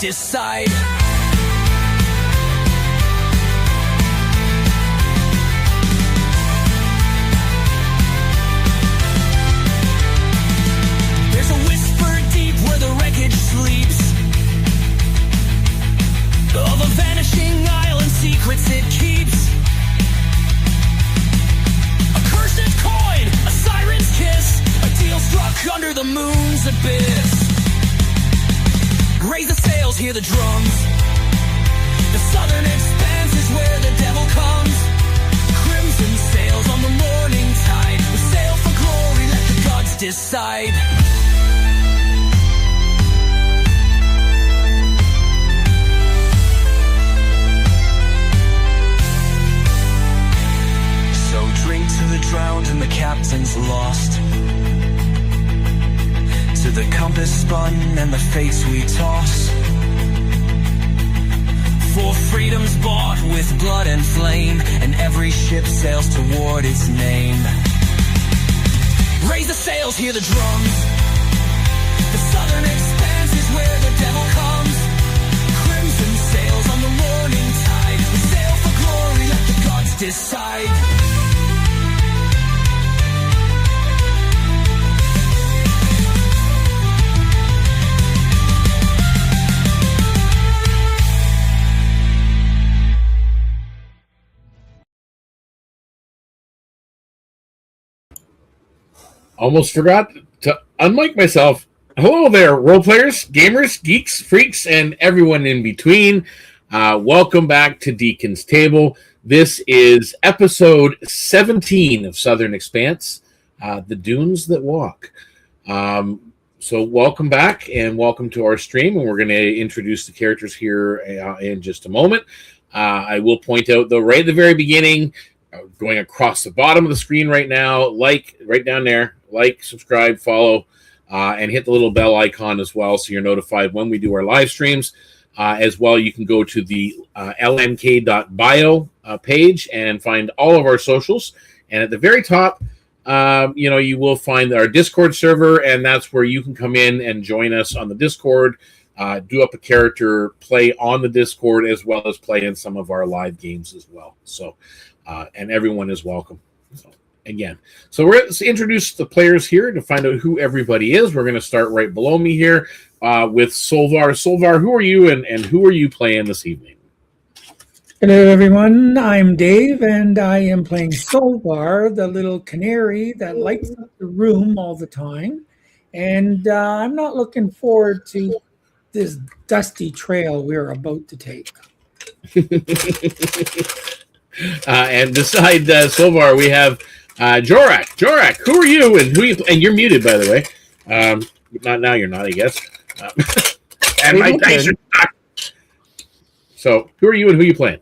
decide. There's a whisper deep where the wreckage sleeps, of a vanishing island secrets it keeps. A cursed coin, a siren's kiss, a deal struck under the moon's abyss. Raise the sails, hear the drums. The Southern Expanse is where the devil comes. Crimson sails on the morning tide. We sail for glory, let the gods decide. So drink to the drowned and the captain's lost, to the compass spun and the fates we toss. For freedom's bought with blood and flame, and every ship sails toward its name. Raise the sails, hear the drums. The Southern Expanse is where the devil comes. Crimson sails on the morning tide. We sail for glory, let the gods decide. Almost forgot to unmic myself. Hello there, role players, gamers, geeks, freaks, and everyone in between. Welcome back to Deacon's Table. This is episode 17 of Southern Expanse, The Dunes That Walk. So welcome back and welcome to our stream. And we're going to introduce the characters here in just a moment. I will point out, though, right at the very beginning, going across the bottom of the screen right now, right down there, subscribe, follow, and hit the little bell icon as well so you're notified when we do our live streams. As well, you can go to the lnk.bio page and find all of our socials. And at the very top, you will find our Discord server, and that's where you can come in and join us on the Discord, do up a character, play on the Discord, as well as play in some of our live games as well. So, and everyone is welcome. So we're going to introduce the players here to find out who everybody is. We're going to start right below me here with Solvar. Solvar, who are you and who are you playing this evening? Hello, everyone. I'm Dave, and I am playing Solvar, the little canary that lights up the room all the time. And I'm not looking forward to this dusty trail we're about to take. And beside Solvar, we have Jorak. Jorak, who are you and you're muted, by the way. Not now, you're not, I guess. And my dice are not. So, who are you and who are you playing?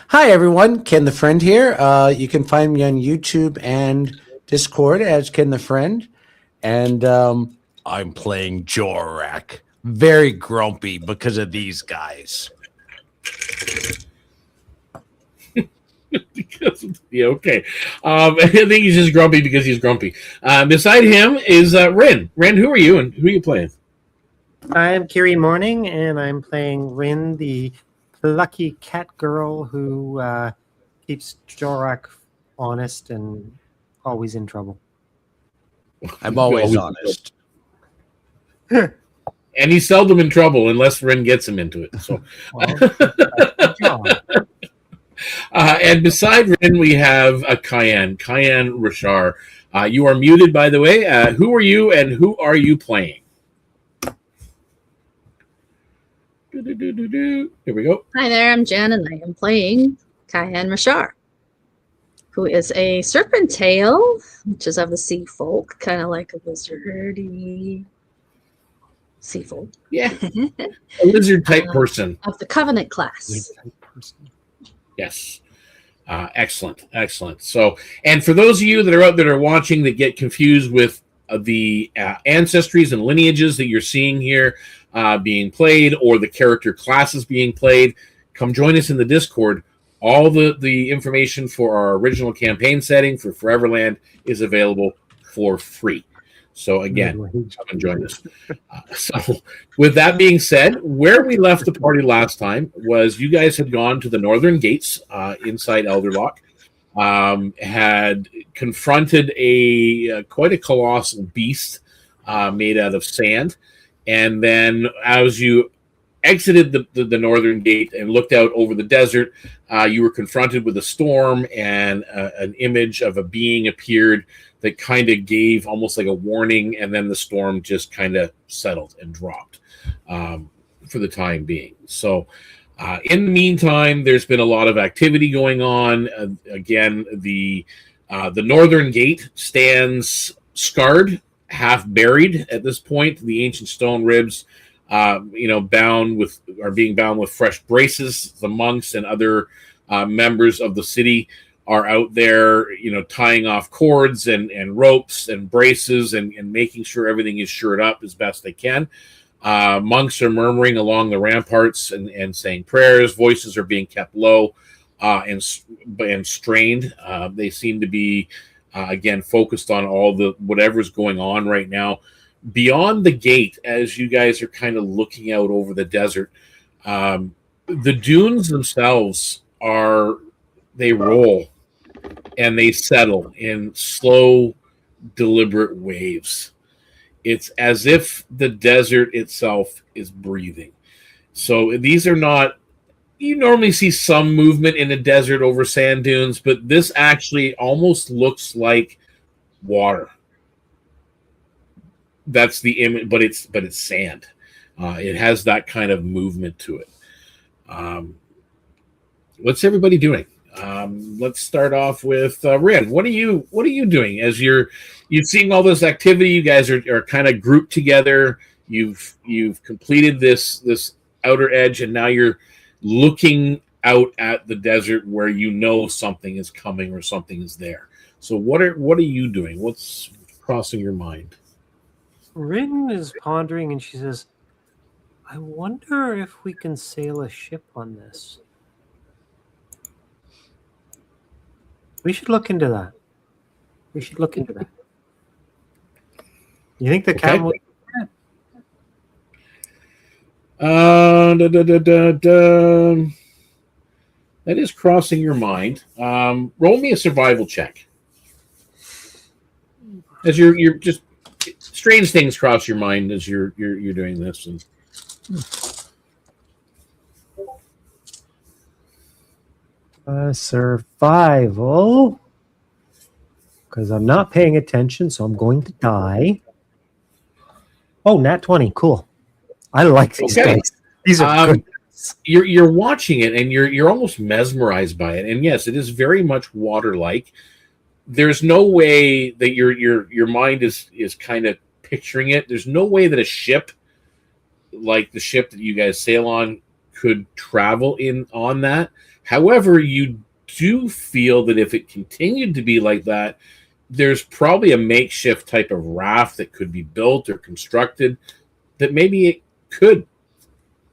Hi, everyone. Ken the Friend here. You can find me on YouTube and Discord as Ken the Friend. And I'm playing Jorak. Very grumpy because of these guys. Yeah, okay. I think he's just grumpy because he's grumpy. Beside him is Rin. Rin, who are you and who are you playing? I'm Kiri Morning, and I'm playing Rin, the plucky cat girl who keeps Jorak honest and always in trouble. I'm always honest. And he's seldom in trouble unless Rin gets him into it. So. And beside Rin, we have Cayenne Rashar. You are muted, by the way. Who are you and who are you playing? Here we go. Hi there, I'm Jen, and I am playing Cayenne Rashar, who is a serpent tail, which is of the sea folk, kind of like a lizardy sea folk. Yeah, a lizard type person. Of the Covenant class. Yes. Excellent. So, and for those of you that are out there watching that get confused with the ancestries and lineages that you're seeing here being played, or the character classes being played, come join us in the Discord. All the information for our original campaign setting for Foreverland is available for free. So again, come and join us. So with that being said, where we left the party last time was you guys had gone to the northern gates inside Elderlock, had confronted quite a colossal beast made out of sand. And then as you exited the northern gate and looked out over the desert, you were confronted with a storm, and an image of a being appeared that kind of gave almost like a warning, and then the storm just kind of settled and dropped for the time being. So in the meantime, there's been a lot of activity going on. Again, the northern gate stands scarred, half buried at this point. The ancient stone ribs are being bound with fresh braces. The monks and other members of the city are out there, tying off cords and ropes and braces and making sure everything is shored up as best they can. Monks are murmuring along the ramparts and saying prayers. Voices are being kept low and strained. They seem to be, again, focused on all the whatever's going on right now. Beyond the gate, as you guys are kind of looking out over the desert, the dunes themselves they roll and they settle in slow, deliberate waves. It's as if the desert itself is breathing. So these are not, you normally see some movement in the desert over sand dunes, but this actually almost looks like water. That's the image, but it's sand. It has that kind of movement to it. What's everybody doing? Let's start off with Rin. What are you doing as you've seen all this activity? You guys are kind of grouped together. You've completed this outer edge, and now you're looking out at the desert where something is coming or something is there. So what are you doing? What's crossing your mind? Rin is pondering, and she says, I wonder if we can sail a ship on this. We should look into that. You think the captain will... That is crossing your mind. Roll me a survival check. As you're just strange things cross your mind as you're doing this. Survival, because I'm not paying attention, so I'm going to die. Oh, nat 20, cool. I like these guys. These are good. You're watching it, and you're almost mesmerized by it. And yes, it is very much water-like. There's no way that your mind is kind of picturing it. There's no way that a ship like the ship that you guys sail on could travel on that. However, you do feel that if it continued to be like that, there's probably a makeshift type of raft that could be built or constructed that maybe it could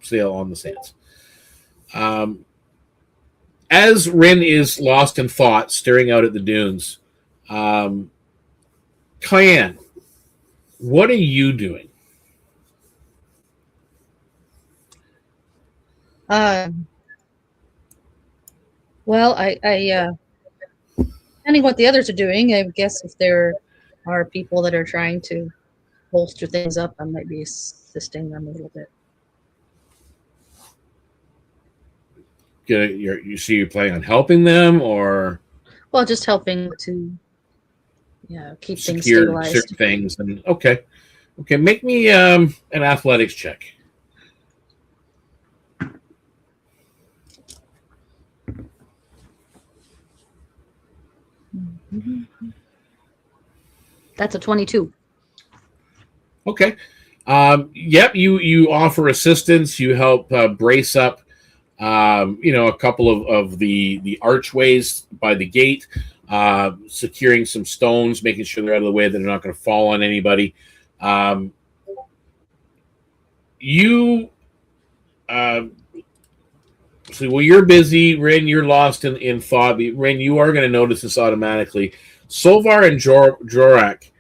sail on the sands. As Rin is lost in thought, staring out at the dunes, Cayenne, what are you doing? Well, I depending what the others are doing, I guess if there are people that are trying to bolster things up, I might be assisting them a little bit. You see you're planning on helping them, or well, just helping to keep things secure stabilized. certain things. And okay, make me an athletics check. That's a 22. Okay. Yep. You offer assistance. You help brace up. A couple of the archways by the gate, securing some stones, making sure they're out of the way, that they're not going to fall on anybody. So you're busy, Rin. You're lost in thought. Rin, you are going to notice this automatically. Solvar and Jorak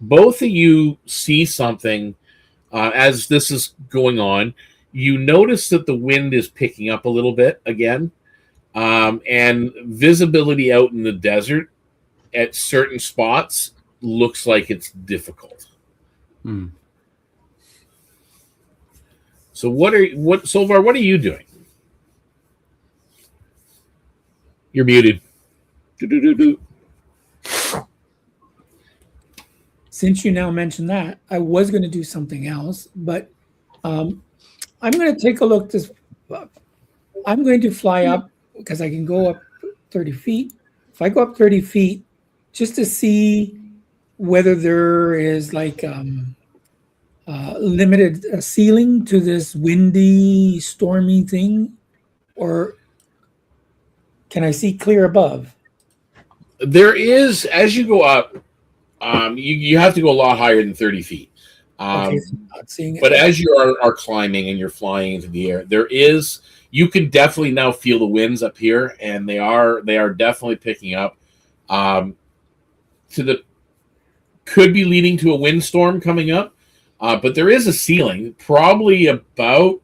both of you see something as this is going on. You notice that the wind is picking up a little bit again, and visibility out in the desert at certain spots looks like it's difficult. So Solvar, what are you doing? You're muted. Do-do-do-do. Since you now mentioned that, I was going to do something else, but I'm going to take a look. I'm going to fly up because I can go up 30 feet. If I go up 30 feet, just to see whether there is like limited ceiling to this windy, stormy thing, or can I see clear above? There is, as you go up, you have to go a lot higher than 30 feet. Okay, so I'm not seeing it. But as you are climbing and you're flying into the air, you can definitely now feel the winds up here, and they are definitely picking up. Could be leading to a windstorm coming up, but there is a ceiling, probably about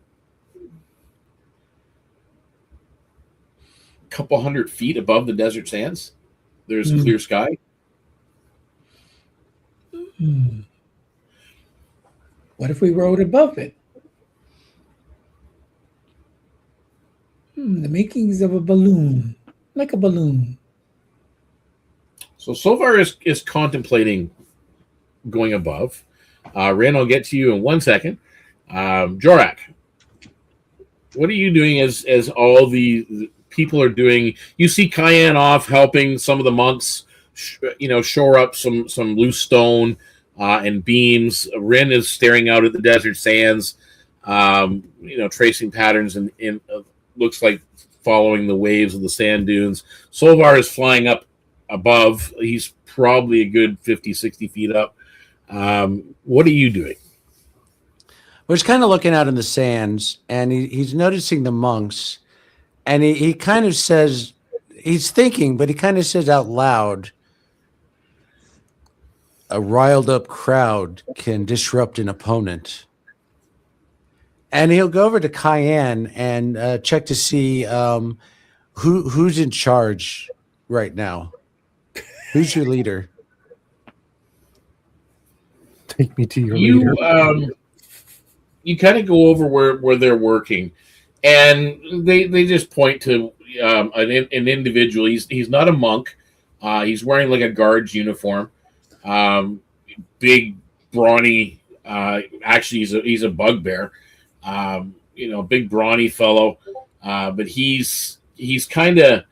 a couple hundred feet above the desert sands. There's clear sky. What if we rode above it? The makings of a balloon, like a balloon. So far is contemplating going above. Ren, I'll get to you in 1 second. Jorak, what are you doing as all the people are doing? You see Cayenne off helping some of the monks, shore up some loose stone and beams. Ren is staring out at the desert sands, tracing patterns in looks like following the waves of the sand dunes. Solvar is flying up above. He's probably a good 50, 60 feet up. What are you doing? We're just kind of looking out in the sands, and he's noticing the monks, and he kind of says, he's thinking, but he kind of says out loud, a riled up crowd can disrupt an opponent. And he'll go over to Cayenne and check to see who's in charge right now. Who's your leader? Take me to your leader. You kind of go over where they're working, and they just point to an individual. He's not a monk. He's wearing like a guard's uniform. Big, brawny. Actually, he's a bugbear. Big brawny fellow, but he's kind of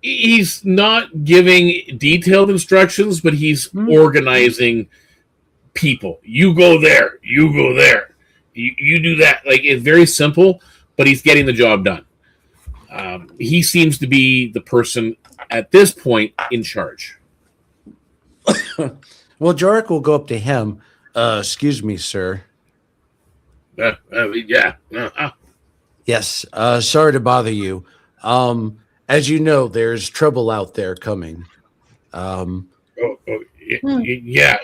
he's not giving detailed instructions, but he's organizing people. You go there, you go there, you do that. Like, it's very simple, but he's getting the job done. He seems to be the person at this point in charge. Well, Jorik will go up to him. Excuse me, sir. Yeah. Yes. Sorry to bother you. As you know, there's trouble out there coming. Yeah.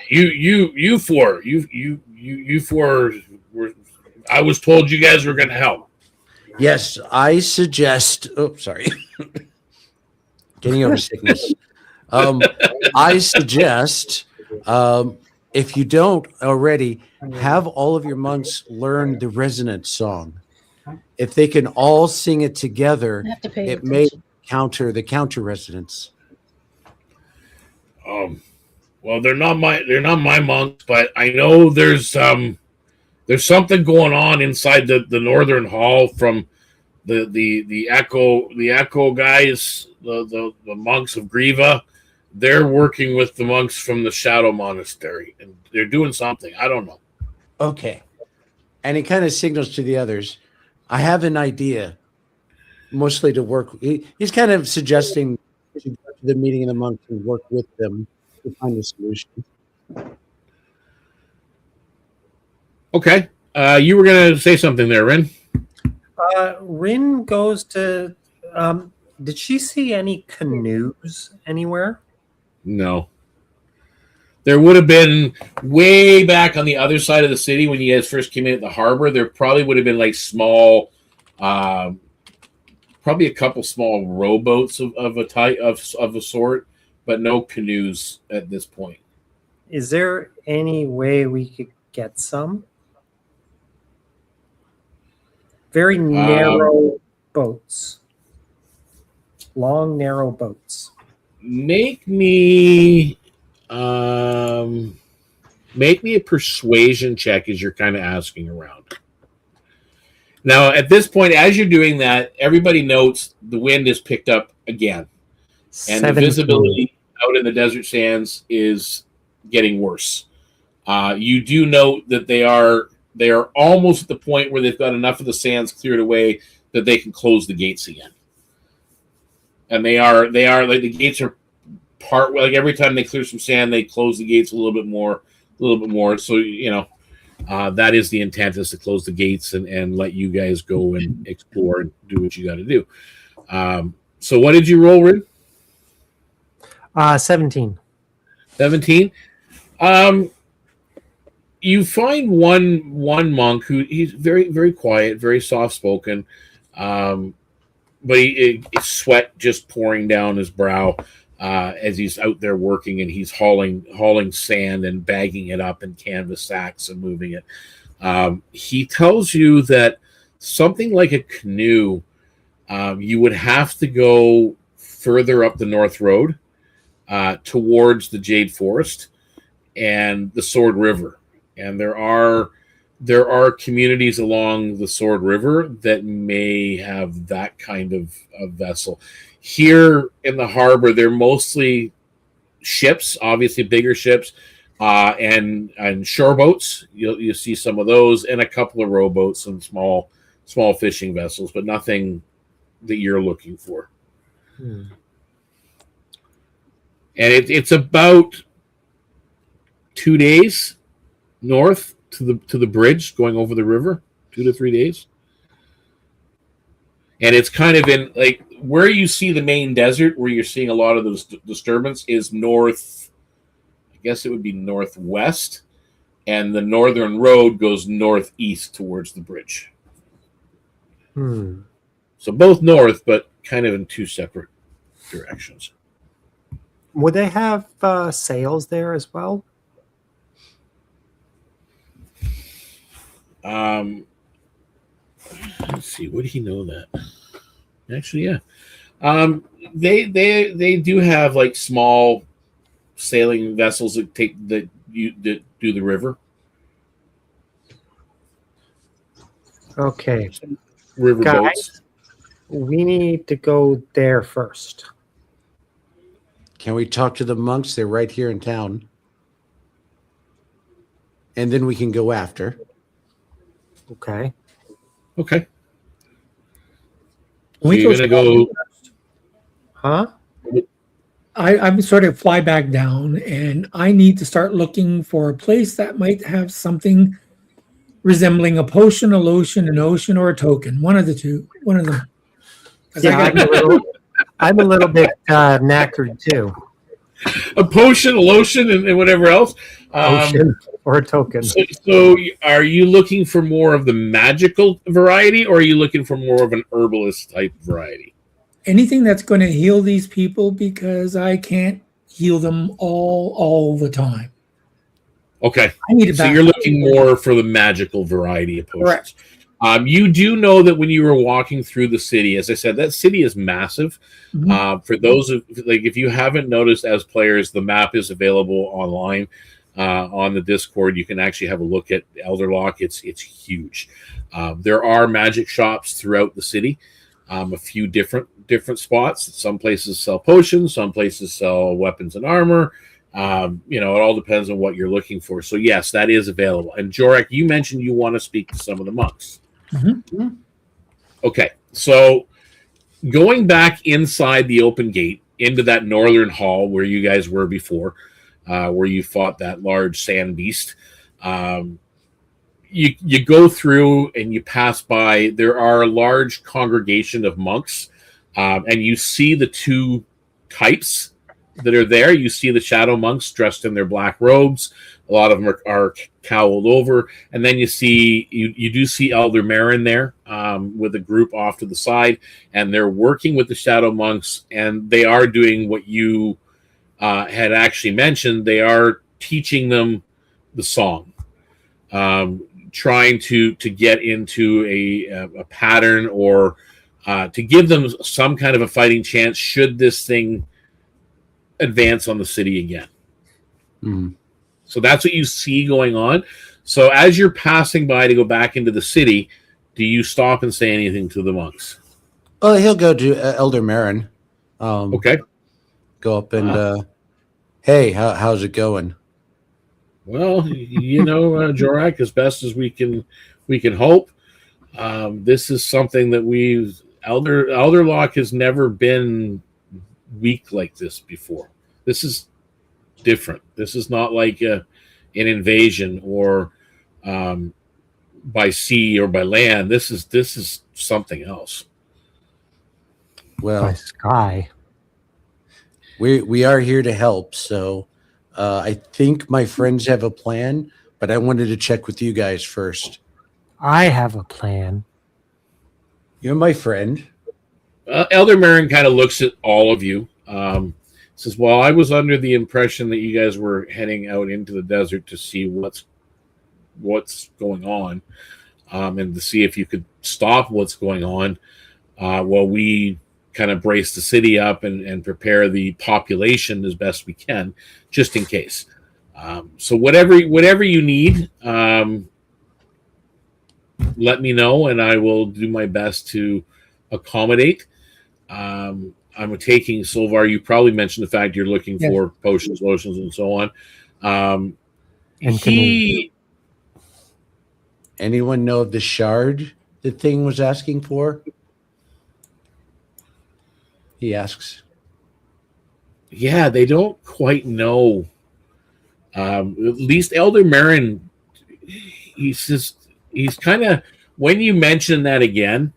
You four. I was told you guys were going to help. Yes, I suggest. Oh, sorry. Getting over sickness. I suggest, if you don't already, have all of your monks learn the resonance song. If they can all sing it together, it may counter the counter resonance. Well, they're not my monks, but I know there's something going on inside the northern hall from the echo guys, the monks of Griva. They're working with the monks from the Shadow Monastery, and they're doing something. I don't know. Okay. And he kind of signals to the others, I have an idea, mostly to work. He's kind of suggesting to go to the meeting of the monks and work with them to find a solution. Okay. You were going to say something there, Rin. Rin goes to... did she see any canoes anywhere? No. There would have been way back on the other side of the city when you guys first came in at the harbor. There probably would have been like small, probably a couple small rowboats of a type of a sort, but no canoes at this point. Is there any way we could get some? Very narrow boats. Long, narrow boats. Make me a persuasion check as you're kind of asking around. Now, at this point, as you're doing that, everybody notes the wind is picked up again. And 17. the visibility out in the desert sands is getting worse. You do note that they are almost at the point where they've got enough of the sands cleared away that they can close the gates again. And they are like the gates are like every time they clear some sand, they close the gates a little bit more. So, that is the intent, is to close the gates and let you guys go and explore and do what you got to do. So what did you roll, Rin? 17. 17. You find one monk who he's very, very quiet, very soft spoken, but he sweat just pouring down his brow as he's out there working, and he's hauling sand and bagging it up in canvas sacks and moving it. He tells you that something like a canoe, you would have to go further up the North Road towards the Jade Forest and the Sword River. And there are communities along the Sword River that may have that kind of vessel. Here in the harbor, they're mostly ships, obviously bigger ships, and shore boats. You'll see some of those, and a couple of rowboats and small fishing vessels, but nothing that you're looking for. And it's about 2 days north to the bridge going over the river, 2 to 3 days. And it's kind of in like where you see the main desert, where you're seeing a lot of those disturbance is north. I guess it would be northwest, and the northern road goes northeast towards the bridge. So both north, but kind of in two separate directions. Would they have sails there as well? Let's see. Would he know that? Actually, yeah. They do have like small sailing vessels that that do the river. Okay, River guys, boats. we need to go there first. Can we talk to the monks? They're right here in town. And then we can go after. Okay. Okay. We You're gonna go. Huh? I'm sort of fly back down, and I need to start looking for a place that might have something resembling a potion, a lotion, an ocean, or a token. One of the two. One of them. 'Cause Yeah, I got- I'm a little bit knackered too. A potion, a lotion, and whatever else. Ocean or a token. So are you looking for more of the magical variety, or are you looking for more of an herbalist type variety? anything that's going to heal these people, because I can't heal them all the time. Okay. I need a So back. you're looking more for the magical variety of potions. Correct. You do know that when you were walking through the city, as I said, that city is massive. Mhm. For those of if you haven't noticed as players, the map is available online on the Discord. You can actually have a look at Elderlock. It's huge. There are magic shops throughout the city. A few different spots. Some places sell potions. Some places sell weapons and armor. It all depends on what you're looking for. So yes, that is available. And Jorek, you mentioned you want to speak to some of the monks. Mm-hmm. Okay, so going back inside the open gate into that northern hall where you guys were before, where you fought that large sand beast, you go through and you pass by. There are a large congregation of monks, and you see the two types that are there. You see the shadow monks dressed in their black robes. A lot of them are cowled over, and then you do see Elder Marin there with a group off to the side, and they're working with the shadow monks, and they are doing what you had actually mentioned. They are teaching them the song, trying to get into a pattern, or to give them some kind of a fighting chance should this thing advance on the city again. Mm-hmm. So that's what you see going on. So as you're passing by to go back into the city, do you stop and say anything to the monks? Oh, he'll go to Elder Marin. Okay. Go up and, hey, how's it going? Well, Jorak, as best as we can hope. This is something that Elderlock has never been weak like this before. This is different. This is not like an invasion or by sea or by land. This is something else. Well, By sky. we are here to help. So I think my friends have a plan, but I wanted to check with you guys first. I have a plan. You're my friend. Elder Marin kind of looks at all of you. Says, well, I was under the impression that you guys were heading out into the desert to see what's going on, and to see if you could stop what's going on while we kind of brace the city up and prepare the population as best we can, just in case. So whatever you need, let me know, and I will do my best to accommodate. I'm taking Solvar. You probably mentioned the fact you're looking for potions, lotions, and so on. Anyone know of the shard the thing was asking for? He asks. Yeah, they don't quite know. At least Elder Marin, he's kind of, when you mention that again,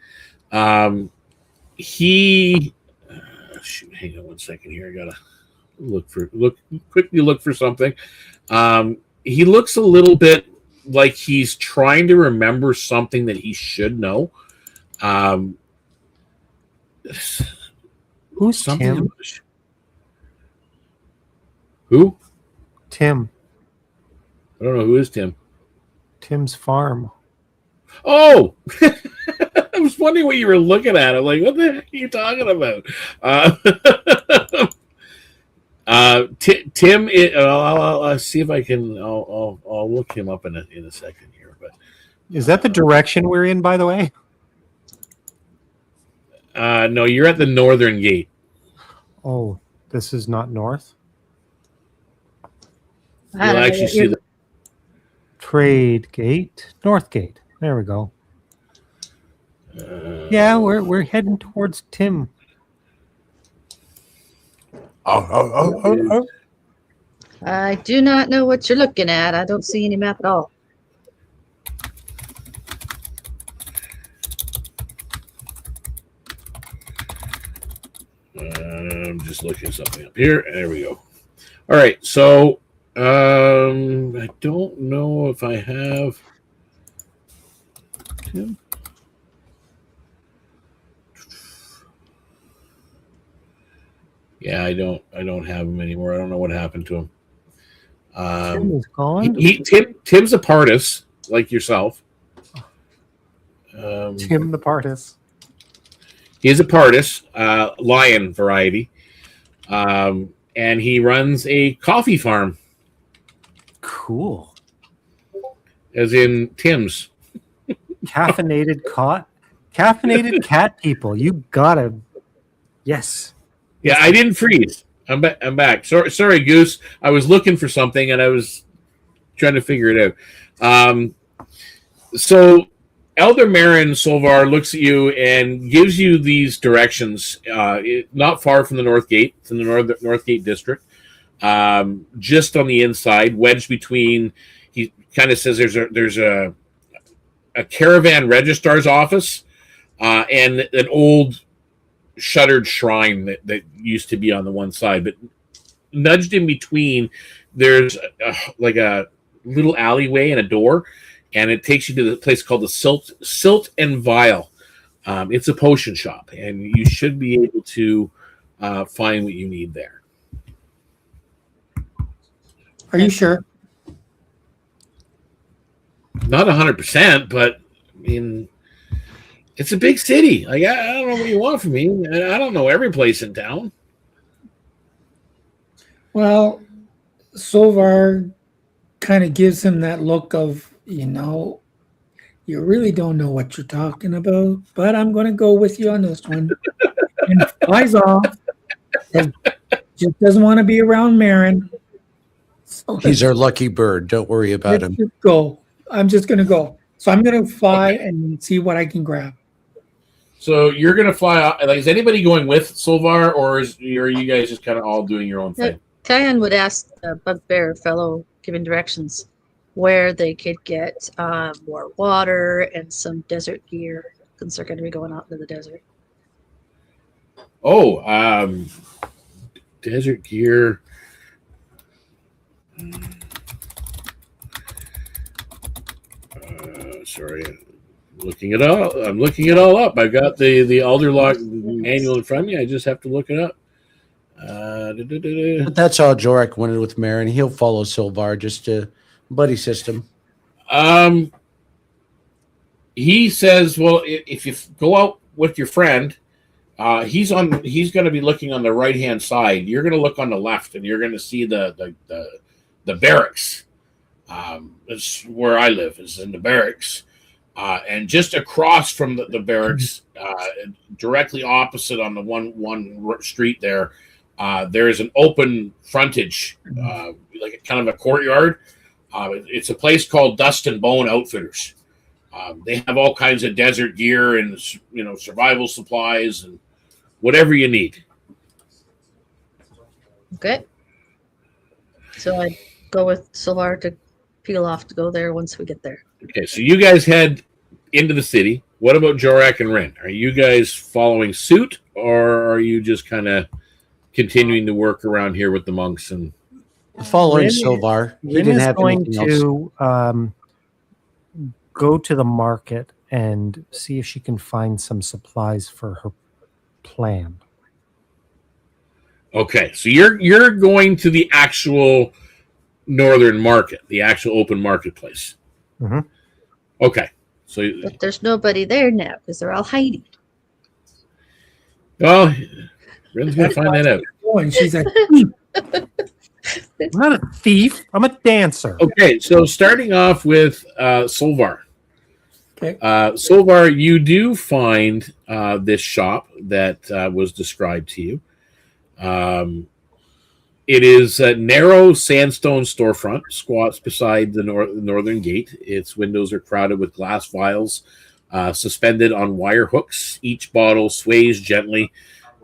he. Shoot, hang on 1 second here. I gotta quickly look for something. He looks a little bit like he's trying to remember something that he should know. Who's something? Tim? Who? Tim. I don't know who is Tim. Tim's farm. Oh. I was wondering what you were looking at. I'm like, what the heck are you talking about? Tim. I'll see if I can. I'll look him up in a second here. But Is that the direction we're in, by the way? no, you're at the northern gate. Oh, this is not north? You'll actually see the Trade gate. North gate. There we go. Yeah, we're heading towards Tim. I do not know what you're looking at. I don't see any map at all. I'm just looking something up here. There we go. All right, so I don't know if I have Tim. Yeah, I don't have him anymore. I don't know what happened to him. Tim is gone. Tim's a Pardis, like yourself. Tim the Pardis. He is a Pardis, lion variety, and he runs a coffee farm. Cool. As in Tim's. Caffeinated cat people. You gotta. Yes. Yeah, I didn't freeze. I'm back. Sorry, Goose. I was looking for something and I was trying to figure it out. So Elder Marin Solvar looks at you and gives you these directions. Not far from the North Gate. It's in the North Gate district. Just on the inside, wedged between. He kind of says there's a caravan registrar's office and an old shuttered shrine that used to be on the one side, but nudged in between, there's like a little alleyway and a door, and it takes you to the place called the Silt and Vial. It's a potion shop, and you should be able to find what you need there. Are you sure? Not 100%, but I mean, it's a big city. Like I don't know what you want from me. I don't know every place in town. Well, Solvar kind of gives him that look of, you really don't know what you're talking about, but I'm going to go with you on this one. And flies off. Just doesn't want to be around Marin. So He's our lucky bird. Don't worry about him. Just go. I'm just going to go. So I'm going to fly and see what I can grab. So you're going to fly out. Like, is anybody going with Solvar, or are you guys just kind of all doing your own thing? Kyan would ask the bugbear fellow giving directions where they could get more water and some desert gear, since they're going to be going out into the desert. Oh, desert gear. Sorry, I'm looking it all up. I got the Alderlock manual in front of me. I just have to look it up. But that's how Jorak wanted with Marin. He'll follow Silvar, just a buddy system. He says, well, if you go out with your friend, he's going to be looking on the right hand side. You're going to look on the left, and you're going to see the barracks. That's where I live, is in the barracks. And just across from the barracks, directly opposite on the one street there, there is an open frontage, like kind of a courtyard. It's a place called Dust and Bone Outfitters. They have all kinds of desert gear and survival supplies and whatever you need. Okay. So I go with Solar to peel off to go there once we get there. Okay, so you guys head into the city. What about Jorak and Rin? Are you guys following suit, or are you just kind of continuing to work around here with the monks and following Silvar? He Rin didn't is have going anything else. to go to the market and see if she can find some supplies for her plan. Okay, so you're going to the actual northern market, the actual open marketplace. Mm-hmm. Okay, so But there's nobody there now because they're all hiding. well, Rin's gonna find that out. Oh, and she's like, I'm not a thief. I'm a dancer. Okay, so starting off with Solvar. okay. Solvar, you do find this shop that was described to you. It is a narrow sandstone storefront, squats beside the northern gate. Its windows are crowded with glass vials suspended on wire hooks. Each bottle sways gently,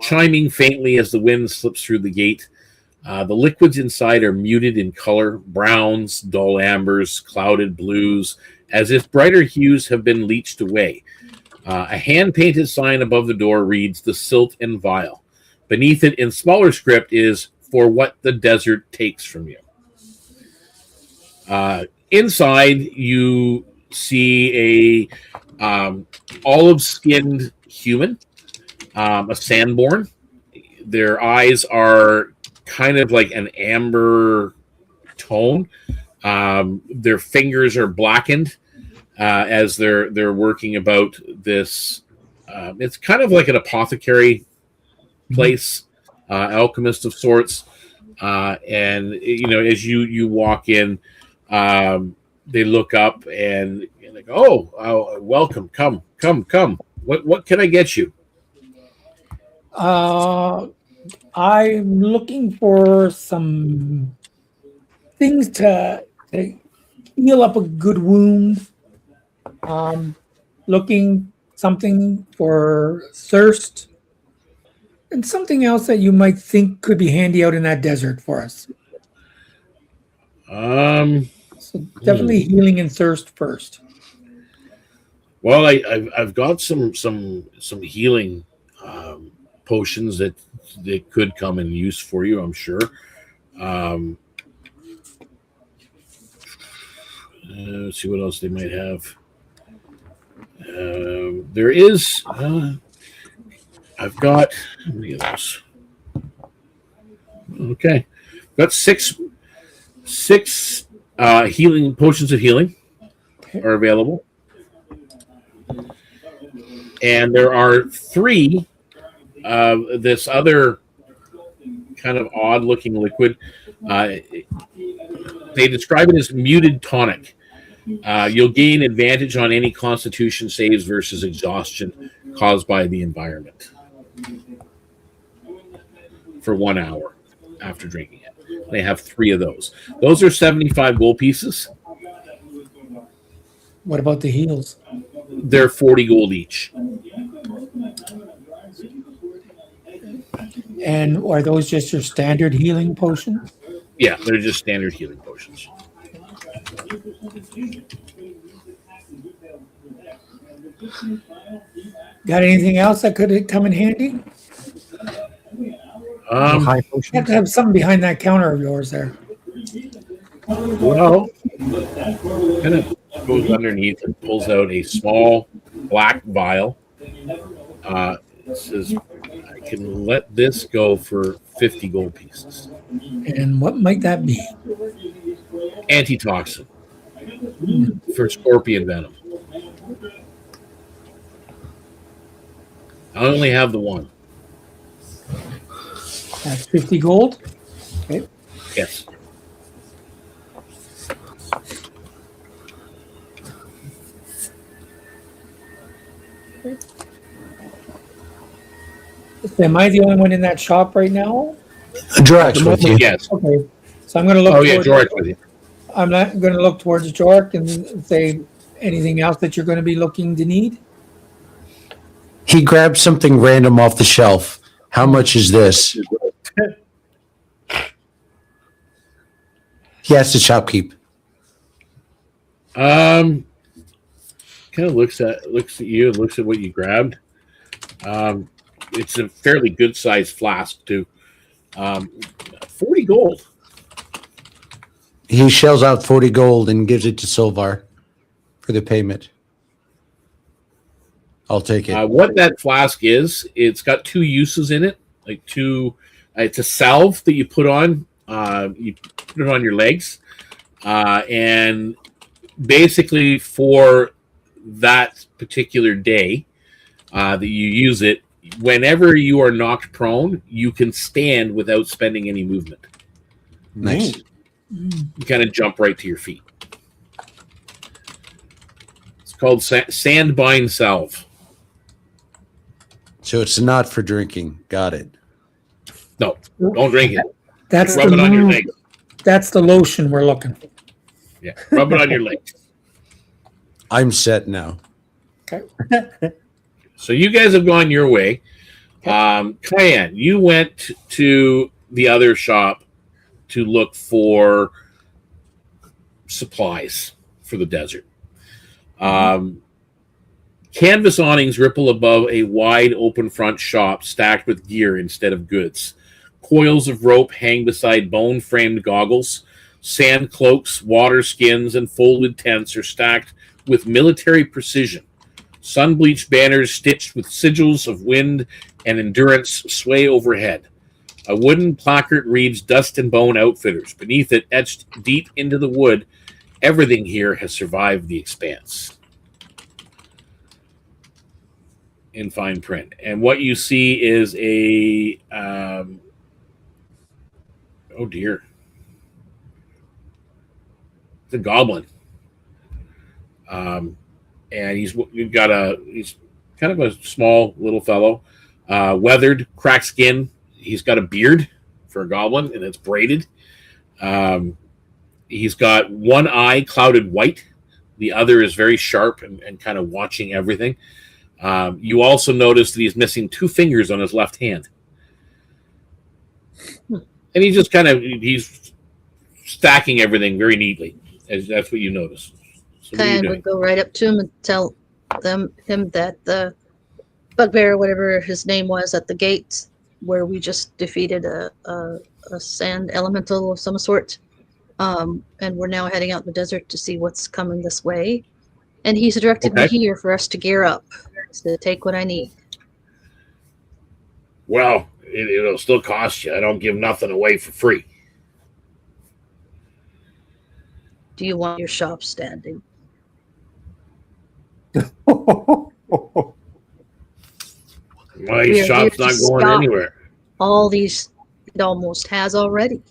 chiming faintly as the wind slips through the gate. The liquids inside are muted in color, browns, dull ambers, clouded blues, as if brighter hues have been leached away. A hand-painted sign above the door reads, "The Silt and Vial." Beneath it, in smaller script, is "For what the desert takes from you." Inside, you see a olive-skinned human, a sandborn. Their eyes are kind of like an amber tone. Their fingers are blackened as they're working about this. It's kind of like an apothecary place, alchemist of sorts. And as you walk in, they look up and like, oh, welcome, come. What can I get you? I'm looking for some things to heal up a good wound. Looking something for thirst, and something else that you might think could be handy out in that desert for us. So definitely healing and thirst first. Well, I've got some healing potions that could come in use for you, I'm sure. Let's see what else they might have. There is. I've got. How many of those? Okay, got six healing potions of healing are available, and there are 3 of this other kind of odd-looking liquid. They describe it as muted tonic. You'll gain advantage on any Constitution saves versus exhaustion caused by the environment for 1 hour after drinking it. They have 3 of those. Those are 75 gold pieces. What about the heals? They're 40 gold each. And are those just your standard healing potions? Yeah, they're just standard healing potions. Got anything else that could come in handy? High You potions. have to have something behind that counter of yours there. Well, kind of goes underneath and pulls out a small black vial. It says, I can let this go for 50 gold pieces. And what might that be? Antitoxin for scorpion venom. I only have the one. That's 50 gold. Okay. Yes. Am I the only one in that shop right now? Jorak's with you. Yes. Okay. So I'm going to look. Oh, yeah, towards- George with you. I'm not going to look towards Jork and say anything else that you're going to be looking to need. He grabbed something random off the shelf. How much is this? He has to shopkeep. Kind of looks at you and looks at what you grabbed. It's a fairly good sized flask too. 40 gold. He shells out 40 gold and gives it to Silvar for the payment. I'll take it. What that flask is, it's got 2 uses in it. Like 2, it's a salve that you put on. You put it on your legs, and basically for that particular day that you use it, whenever you are knocked prone, you can stand without spending any movement. Nice. You kind of jump right to your feet. It's called Sandbine Salve. So it's not for drinking. Got it. No, don't drink it. That's Rub it on your legs. That's the lotion we're looking for. Yeah, rub it on your legs. I'm set now. Okay. So you guys have gone your way. Cayenne, you went to the other shop to look for supplies for the desert. Canvas awnings ripple above a wide open front shop stacked with gear instead of goods. Coils of rope hang beside bone-framed goggles. Sand cloaks, water skins, and folded tents are stacked with military precision. Sun-bleached banners stitched with sigils of wind and endurance sway overhead. A wooden placard reads Dust and Bone Outfitters. Beneath it, etched deep into the wood, everything here has survived the expanse. In fine print. And what you see is a... oh, dear. It's a goblin. And he's kind of a small little fellow, weathered, cracked skin. He's got a beard for a goblin, and it's braided. He's got one eye clouded white. The other is very sharp and kind of watching everything. You also notice that he's missing 2 fingers on his left hand. And he's stacking everything very neatly. That's what you notice. So And would go right up to him and tell him that the bugbear, whatever his name was, at the gate where we just defeated a a sand elemental of some sort. And we're now heading out in the desert to see what's coming this way. And he's directed me here for us to gear up to take what I need. Well, it'll still cost you. I don't give nothing away for free. Do you want your shop standing? My shop's not going anywhere. All these, it almost has already.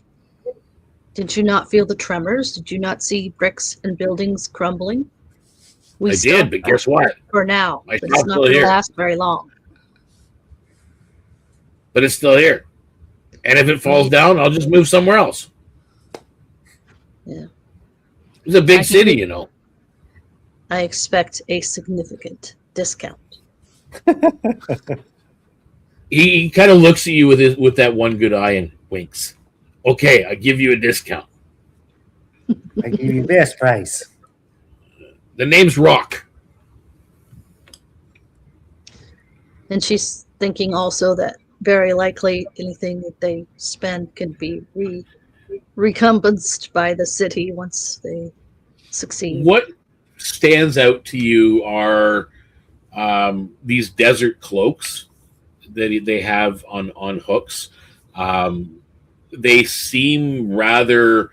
Did you not feel the tremors? Did you not see bricks and buildings crumbling? I did, but guess what? For now, My but shop's it's not still going to here. last very long. But it's still here. And if it falls down, I'll just move somewhere else. Yeah. It's a big city, you know. I expect a significant discount. He kind of looks at you with that one good eye and winks. Okay, I give you a discount. I give you best price. The name's Rock. And she's thinking also that very likely anything that they spend can be recompensed by the city once they succeed. What stands out to you are these desert cloaks that they have on hooks. They seem rather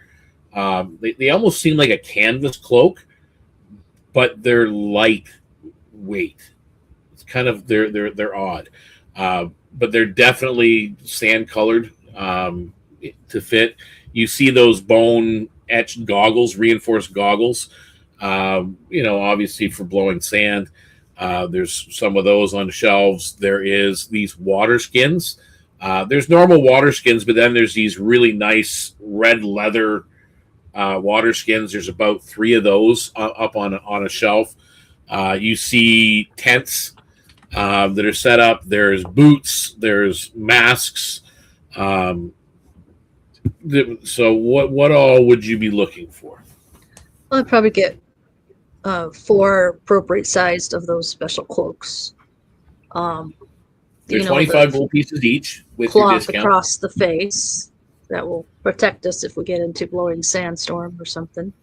they almost seem like a canvas cloak, but they're lightweight. It's kind of they're odd, but they're definitely sand colored to fit. You see those bone etched goggles, reinforced goggles. Obviously for blowing sand. There's some of those on the shelves. There is these water skins. There's normal water skins, but then there's these really nice red leather water skins. There's about 3 of those up on a shelf. You see tents that are set up. There's boots. There's masks. So what all would you be looking for? I'd probably get 4 appropriate sized of those special cloaks. They're 25 gold pieces each with your Cloth discount. across the face that will protect us if we get into blowing sandstorm or something.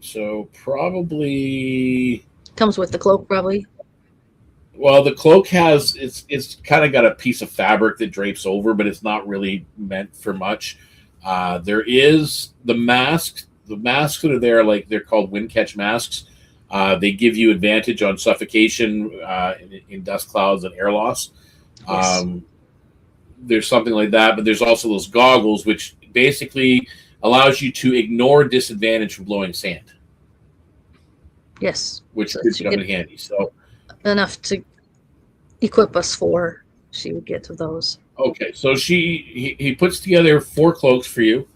So probably Comes with the cloak, probably. Well, the cloak has it's kind of got a piece of fabric that drapes over, but it's not really meant for much. There is the mask. The masks that are there, like they're called wind catch masks. They give you advantage on suffocation in dust clouds and air loss. Yes. There's something like that, but there's also those goggles, which basically allows you to ignore disadvantage from blowing sand. Yes. Which So could she come get in handy. So enough to equip us for. She would get to those. okay, so he puts together 4 cloaks for you,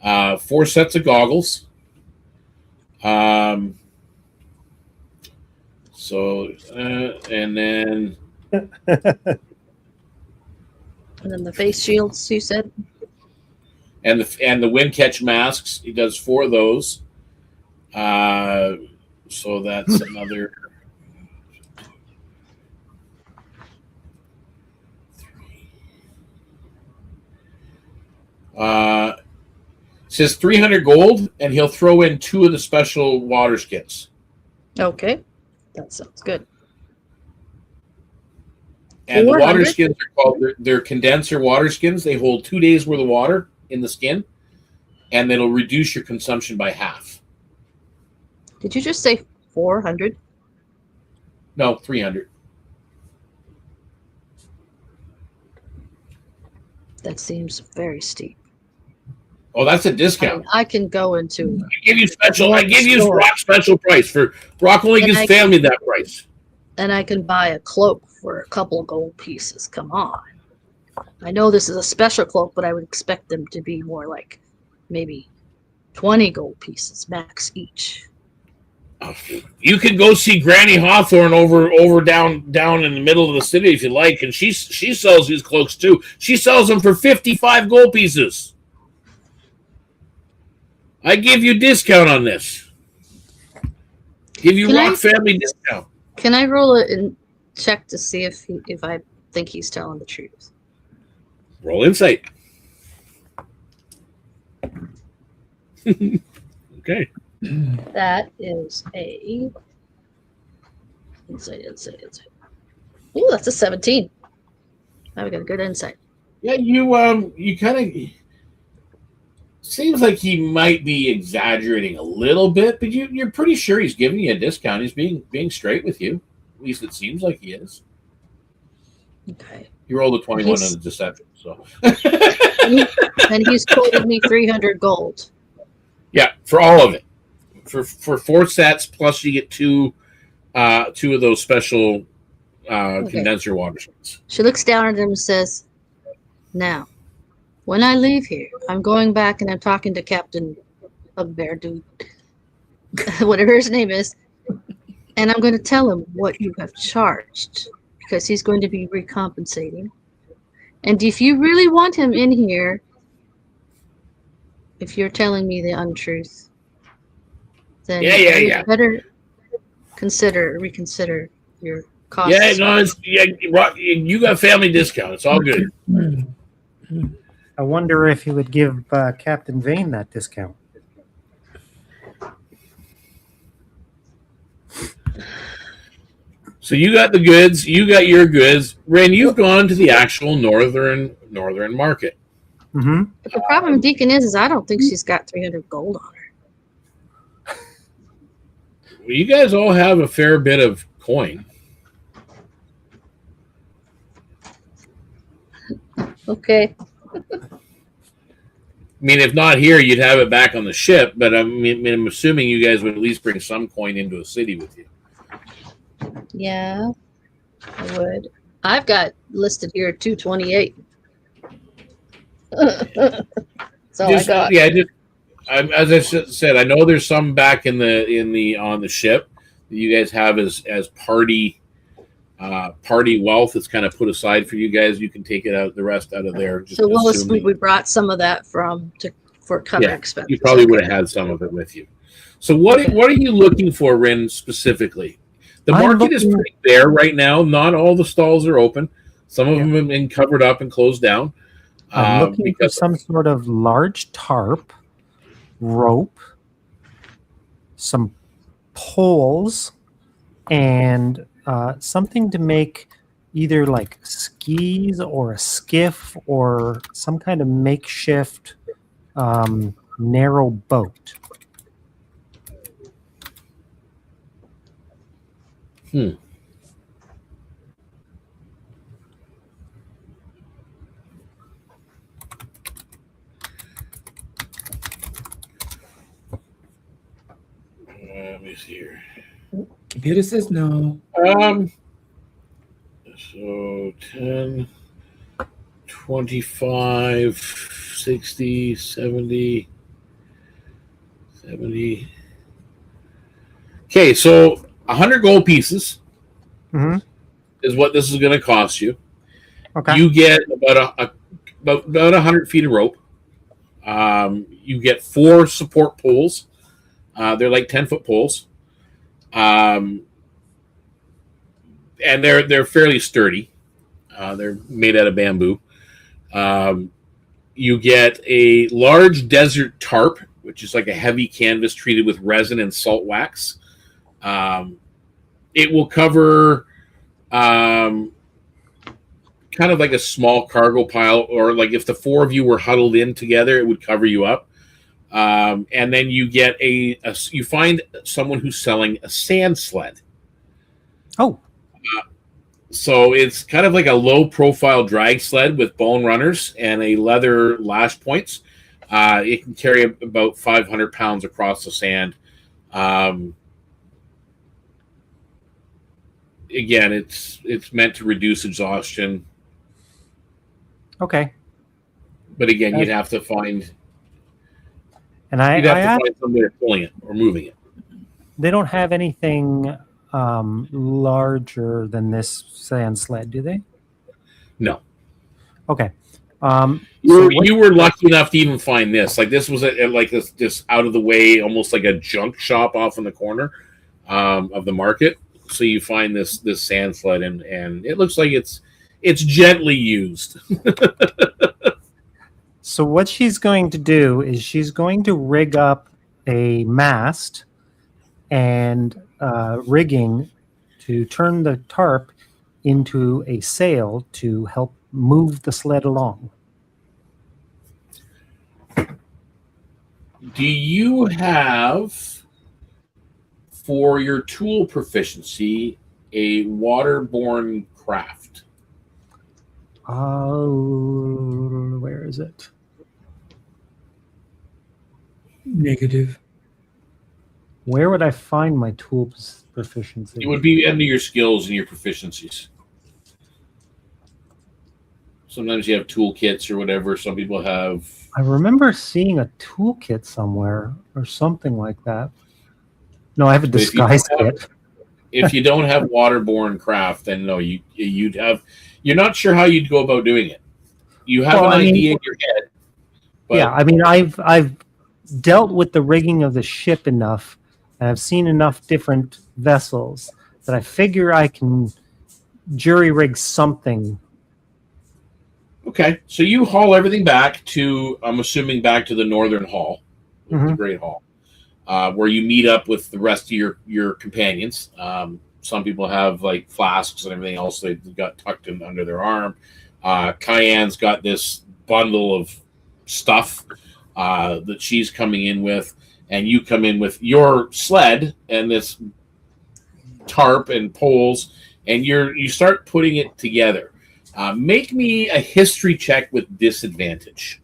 4 sets of goggles. And then And then the face shields, you said? and the wind catch masks. He does 4 of those. So that's another. Says 300 gold, and he'll throw in 2 of the special water skins. Okay. That sounds good. And the water 400? skins are called they're condenser water skins. They hold 2 days worth of water in the skin, and it'll reduce your consumption by half. Did you just say 400? No, 300. That seems very steep. Oh, that's a discount. I can go into. I give you Rock special price for Rock only And gives I family that price. And I can buy a cloak for a couple of gold pieces. Come on. I know this is a special cloak, but I would expect them to be more like maybe 20 gold pieces max each. You could go see Granny Hawthorne over down in the middle of the city if you like, and she sells these cloaks too. She sells them for 55 gold pieces. I give you discount on this. Give you Rock family discount. Can I roll an check to see if I think he's telling the truth. Roll insight. Okay. That is a insight. Ooh, that's a 17. Now we got a good insight. Yeah, you kind of seems like he might be exaggerating a little bit, but you're pretty sure he's giving you a discount. He's being straight with you. At least it seems like he is. Okay. You rolled a 21 on the deception, so. And he's quoted me 300 gold. Yeah, for all of it. For 4 sets, plus you get two of those special condenser water shots. She looks down at him and says, "Now, when I leave here, I'm going back and I'm talking to Captain Bugbear Dude, whatever his name is, and I'm going to tell him what you have charged, because he's going to be recompensating. And if you really want him in here, if you're telling me the untruth, then you better reconsider your costs." Yeah, no, you got family discount. It's all good. I wonder if he would give Captain Vane that discount. So you got the goods, you got your goods. Ren, you've gone to the actual northern market. Mm-hmm. But the problem with Deacon is I don't think she's got 300 gold on her. Well, you guys all have a fair bit of coin. Okay. I mean, if not here, you'd have it back on the ship, but I'm assuming you guys would at least bring some coin into a city with you. Yeah, I would. I've got listed here 228. That's all I got. Yeah, as I said, I know there's some back on the ship that you guys have as party wealth. It's kind of put aside for you guys. You can take it out, the rest out of there. So we brought some of that for cover expenses. You probably would have had some of it with you. So what are you looking for, Rin, specifically? The market is pretty bare right now. Not all the stalls are open. Some of them have been covered up and closed down. I'm looking for some sort of large tarp, rope, some poles, and something to make either like skis or a skiff or some kind of makeshift narrow boat. Let me see here. Computer says no. So 10, 25, 60, 70. Okay, so 100 gold pieces is what this is going to cost you. Okay. You get about 100 feet of rope. You get 4 support poles. They're like 10-foot poles. And they're fairly sturdy. They're made out of bamboo. You get a large desert tarp, which is like a heavy canvas treated with resin and salt wax. It will cover kind of like a small cargo pile, or like if the 4 of you were huddled in together, it would cover you up. And then you get you find someone who's selling a sand sled. Oh. So it's kind of like a low-profile drag sled with bone runners and a leather lash points. It can carry about 500 pounds across the sand. Again, it's meant to reduce exhaustion. Okay. But again, you'd have to find... And you'd have to find somebody pulling it or moving it. They don't have anything larger than this sand sled, do they? No. Okay. You were lucky enough to even find this. Like this was like this out of the way, almost like a junk shop off in the corner of the market. So you find this sand sled, and it looks like it's gently used. So what she's going to do is she's going to rig up a mast and rigging to turn the tarp into a sail to help move the sled along. Do you have, for your tool proficiency, a waterborne craft? Where is it? Negative. Where would I find my tool proficiency? It would be under your skills and your proficiencies. Sometimes you have toolkits or whatever. Some people have. I remember seeing a toolkit somewhere or something like that. No, I have a disguise kit. If you don't have waterborne craft, then no, you'd have. You're not sure how you'd go about doing it. You have an idea in your head. But Yeah, I mean, I've dealt with the rigging of the ship enough, and I've seen enough different vessels that I figure I can jury rig something. Okay, so you haul everything back to, I'm assuming, back to the Northern Hall, the Great Hall, where you meet up with the rest of your companions. Some people have like flasks and everything else they've got tucked in under their arm. Cayenne's got this bundle of stuff that she's coming in with, and you come in with your sled and this tarp and poles, and you start putting it together. Make me a history check with disadvantage.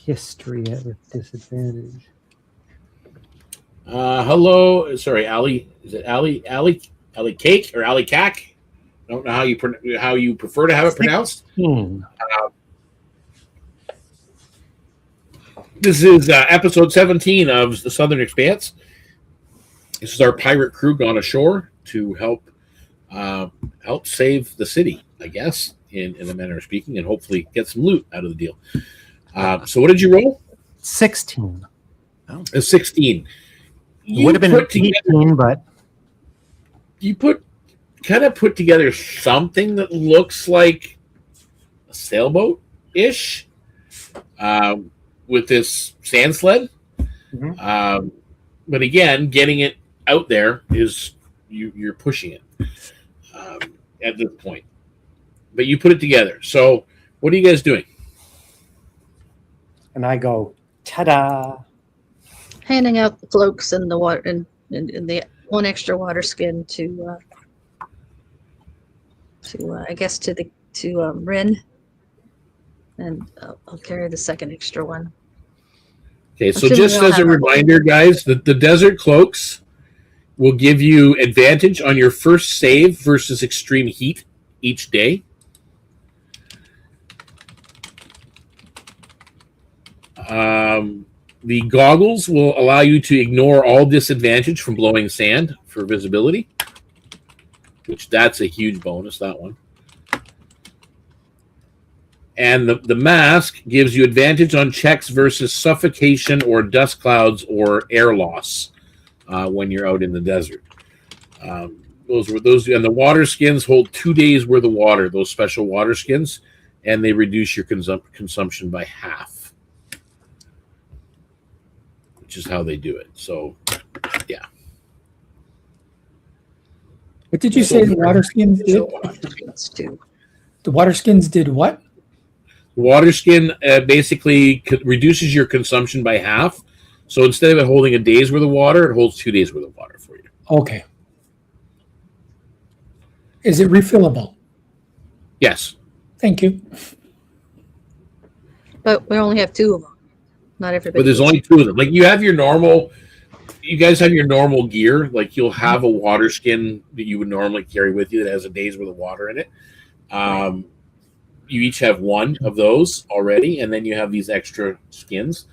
History with disadvantage. Hello, sorry, Ali. Is it Ali Cake or Ali Cack? I don't know how you prefer to have it pronounced. This is episode 17 of the Southern Expanse. This is our pirate crew gone ashore to help save the city, I guess, in a manner of speaking, and hopefully get some loot out of the deal. So what did you roll? 16. A 16. Would have been 18, but you put together something that looks like a sailboat-ish with this sand sled. But again, getting it out there is you're pushing it at this point. But you put it together. So what are you guys doing? and I go, ta-da! Handing out the cloaks and the water and the one extra water skin to I guess to Rin, and I'll carry the second extra one. Okay, so just as a reminder, guys, that the desert cloaks will give you advantage on your first save versus extreme heat each day. The goggles will allow you to ignore all disadvantage from blowing sand for visibility, which that's a huge bonus, that one. And the mask gives you advantage on checks versus suffocation or dust clouds or air loss when you're out in the desert. Those, and the water skins hold 2 days worth of water, those special water skins, and they reduce your consumption by half, which is how they do it. So, yeah. What did you say the water skins did? The water skins did what? The water skin basically reduces your consumption by half. So instead of it holding a day's worth of water, it holds 2 days worth of water for you. Okay. Is it refillable? Yes. Thank you. But we only have 2 of them. Not everybody. But there's only 2 of them. Like you have your normal, you guys have your normal gear. Like you'll have a water skin that you would normally carry with you that has a day's worth of water in it. You each have 1 of those already, and then you have these extra skins.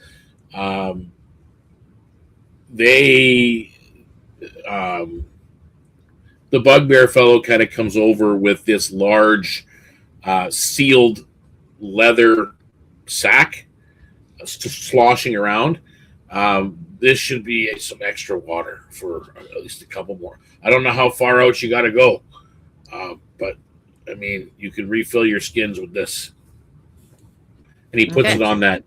The bugbear fellow kind of comes over with this large sealed leather sack sloshing around. This should be some extra water for at least a couple more. I don't know how far out you got to go, but I mean, you can refill your skins with this. And he puts it on that.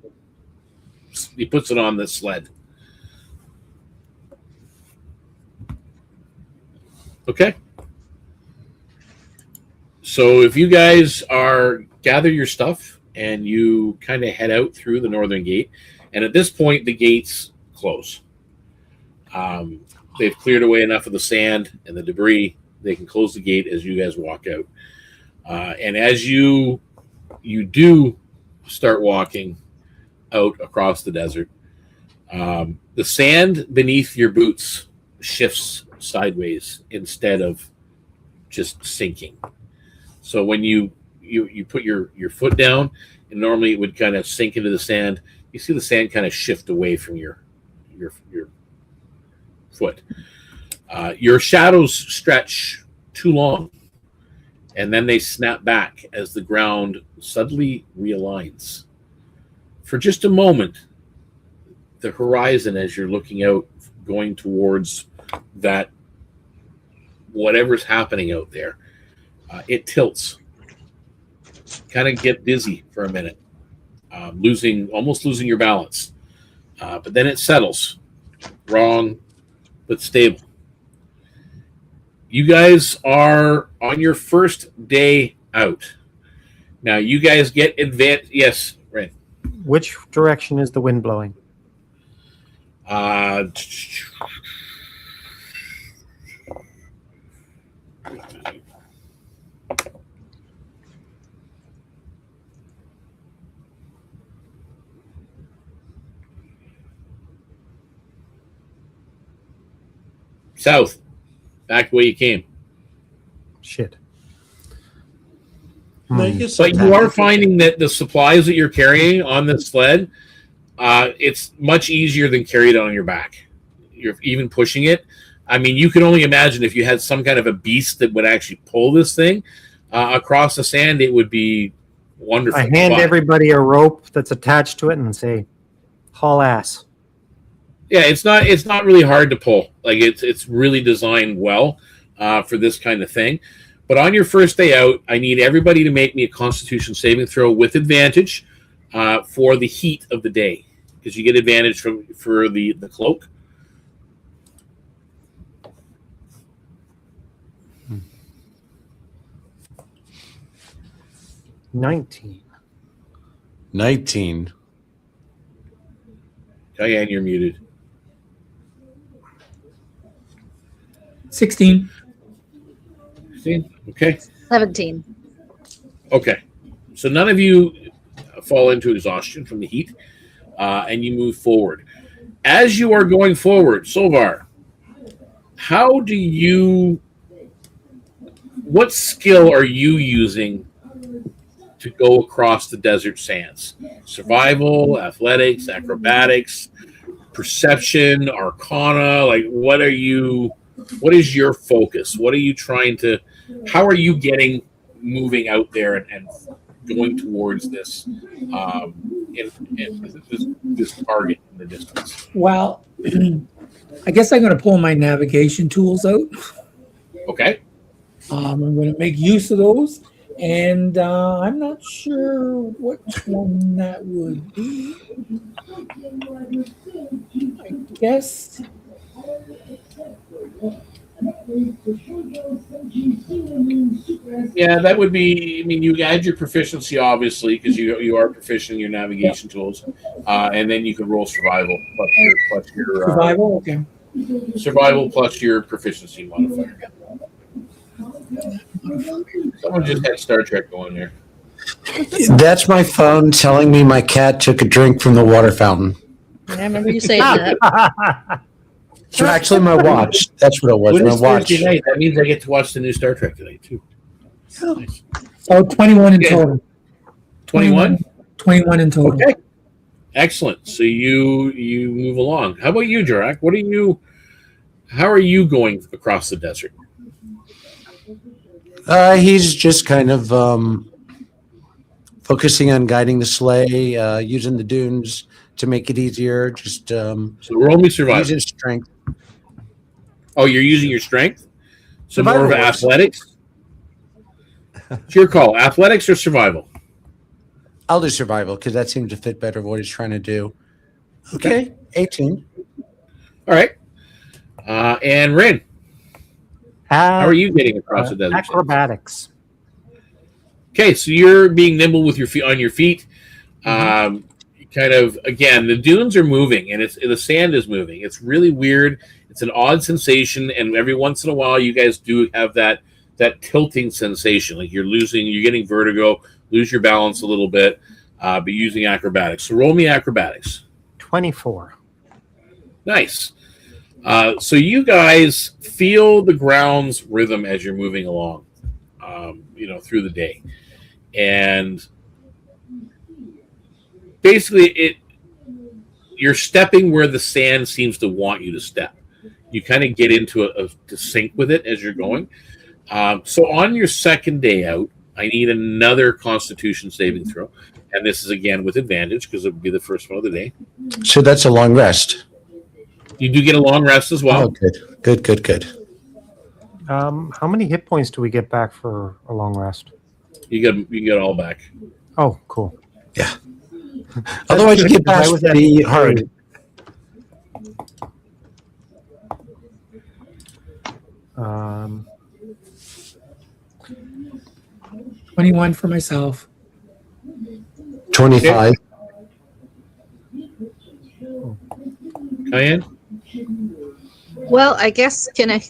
He puts it on the sled. Okay. So if you guys gather your stuff and you kind of head out through the northern gate, and at this point the gates close. They've cleared away enough of the sand and the debris. They can close the gate as you guys walk out. And as you do start walking out across the desert, the sand beneath your boots shifts sideways instead of just sinking. So when you put your foot down, and normally it would kind of sink into the sand, you see the sand kind of shift away from your foot. Your shadows stretch too long, and then they snap back as the ground suddenly realigns. For just a moment, the horizon, as you're looking out, going towards that whatever's happening out there, it tilts. Kind of get dizzy for a minute, almost losing your balance. But then it settles, wrong, but stable. You guys are on your first day out. Now, you guys get advanced. Yes, right. Which direction is the wind blowing? South. Back the way you came. Shit. But you are finding that the supplies that you're carrying on the sled, it's much easier than carried on your back. You're even pushing it. I mean, you can only imagine if you had some kind of a beast that would actually pull this thing across the sand, it would be wonderful. I hand everybody a rope that's attached to it and say, haul ass. Yeah, it's not really hard to pull. Like it's really designed well for this kind of thing. But on your first day out, I need everybody to make me a Constitution saving throw with advantage for the heat of the day, because you get advantage for the cloak. Hmm. 19. Diane, you're muted. 16. Okay. 17. Okay. So none of you fall into exhaustion from the heat, and you move forward. As you are going forward, Solvar, what skill are you using to go across the desert sands? Survival, athletics, acrobatics, perception, arcana? Like, what is your focus? What are you how are you moving out there and going towards this this target in the distance? Well, I guess I'm going to pull my navigation tools out. Okay. I'm going to make use of those, and I'm not sure which one that would be. I guess. Yeah, that would be. I mean, you add your proficiency, obviously, because you are proficient in your navigation tools, and then you can roll survival plus your survival. Okay. Survival plus your proficiency modifier. Someone just had Star Trek going there. That's my phone telling me my cat took a drink from the water fountain. I remember you saying that. It's actually my watch. That's what it was. My watch. Thursday night. That means I get to watch the new Star Trek tonight too. Nice. Oh, 21 in total. 21? 21 in total. Okay. Excellent. So you move along. How about you, Jarak? How are you going across the desert? He's just kind of focusing on guiding the sleigh, using the dunes to make it easier. Just So roll me survival. use his strength. Oh, you're using your strength? So Survival more of works. athletics? It's your call. Athletics or survival? I'll do survival because that seems to fit better what he's trying to do. Okay, 18. All right. And Rin, how are you getting across the desert? Acrobatics. Okay, so you're being nimble with your feet on your feet. Kind of again, the dunes are moving and the sand is moving. It's really weird. It's an odd sensation, and every once in a while, you guys do have that tilting sensation, like you're getting vertigo, lose your balance a little bit, but using acrobatics. So roll me acrobatics. 24. Nice. So you guys feel the ground's rhythm as you're moving along, through the day, and basically you're stepping where the sand seems to want you to step. You kind of get into to sync with it as you're going. So on your second day out, I need another Constitution saving throw, and this is again with advantage because it would be the first one of the day. So that's a long rest. You do get a long rest as well. Oh, good. How many hit points do we get back for a long rest? You get all back. Oh, cool. Yeah. Otherwise, you get past pretty hard. Um, 21 for myself. 25. Cayenne? Well, I guess can I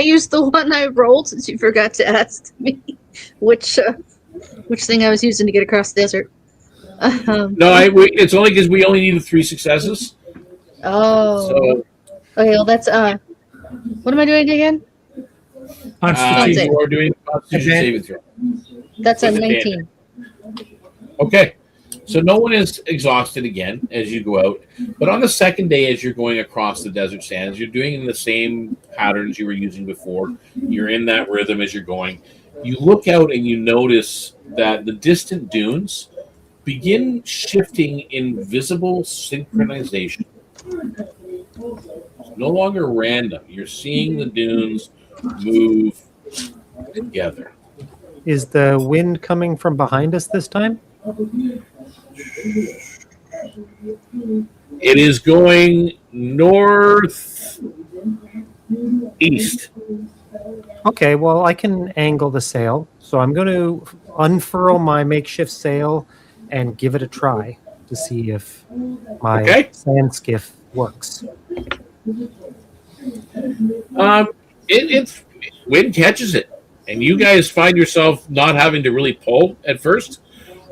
use the one I rolled since you forgot to ask me which thing I was using to get across the desert? It's only because we only needed 3 successes. Oh. So Okay, well that's what am I doing again? Constitution. you are doing Constitution saving throw. That's a With 19. Okay. So no one is exhausted again as you go out. But on the second day, as you're going across the desert sands, you're doing in the same patterns you were using before. You're in that rhythm as you're going. You look out and you notice that the distant dunes begin shifting in visible synchronization. It's no longer random. You're seeing the dunes move together. is the wind coming from behind us this time? It is going northeast. Okay, well, I can angle the sail. So I'm going to unfurl my makeshift sail and give it a try to see if my sand skiff works. It's wind catches it, and you guys find yourself not having to really pull at first.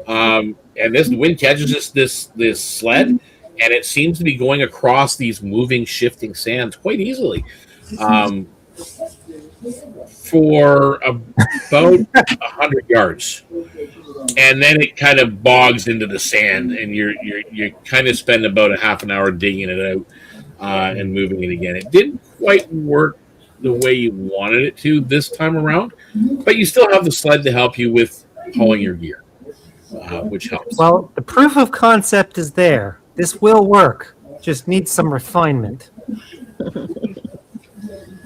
And the wind catches this sled, and it seems to be going across these moving, shifting sands quite easily. For about 100 yards, and then it kind of bogs into the sand, and you kind of spend about a half an hour digging it out and moving it again. It didn't quite work the way you wanted it to this time around, but you still have the sled to help you with hauling your gear, which helps. Well, the proof of concept is there. This will work. Just needs some refinement.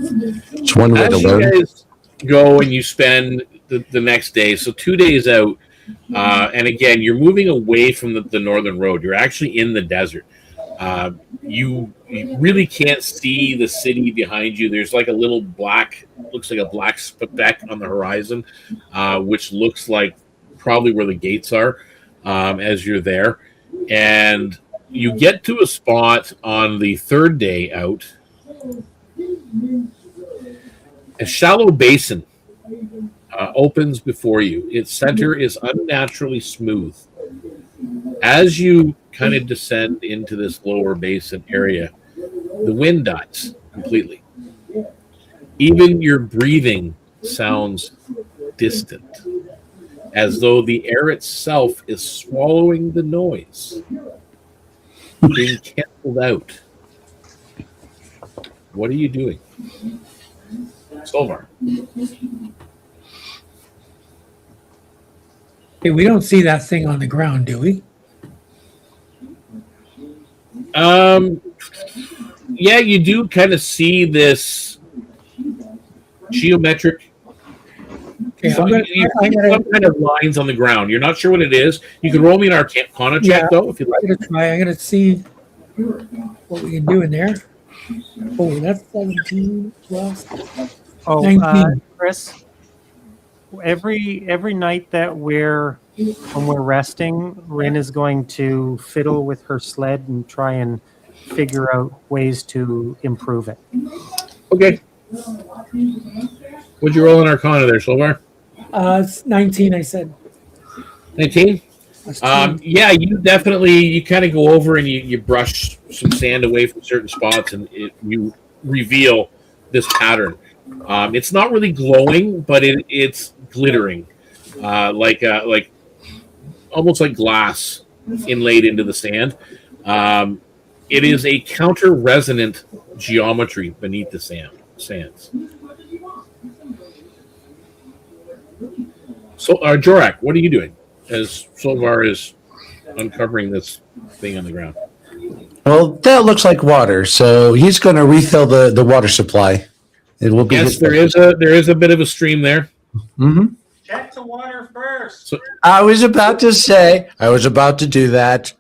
It's one way to As you learn. guys go and you spend the next day, so 2 days out, and again, you're moving away from the northern road. You're actually in the desert. You really can't see the city behind you. There's like a little looks like a black speck on the horizon, which looks like probably where the gates are as you're there. And you get to a spot on the third day out. A shallow basin opens before you. Its center is unnaturally smooth. As you kind of descend into this lower basin area, the wind dies completely. Even your breathing sounds distant, as though the air itself is swallowing the noise, being canceled out. What are you doing? Solvar. Hey, we don't see that thing on the ground, do we? Yeah, you do kind of see this geometric. Okay, So I'm gonna, you I'm see gonna, some kind of lines on the ground. You're not sure what it is. You can roll me an Arcana check, yeah, though, if you like. I'm gonna try. I'm gonna see what we can do in there. Oh, that's 17 plus Oh, 19. Chris, every night that when we're resting, Rin is going to fiddle with her sled and try and figure out ways to improve it. Okay. What'd you roll in Arcana there, Silvar? It's 19, I said. 19? Plus two. Yeah, you kind of go over and you brush some sand away from certain spots, and you reveal this pattern. It's not really glowing, but it's glittering, like almost like glass inlaid into the sand. It is a counter-resonant geometry beneath the sands. So, Jorak, what are you doing as Solvar is uncovering this thing on the ground? Well, that looks like water, so he's going to refill the water supply. It will be Yes, there is a bit of a stream there. Mm-hmm. Check the water first. So, I was about to do that.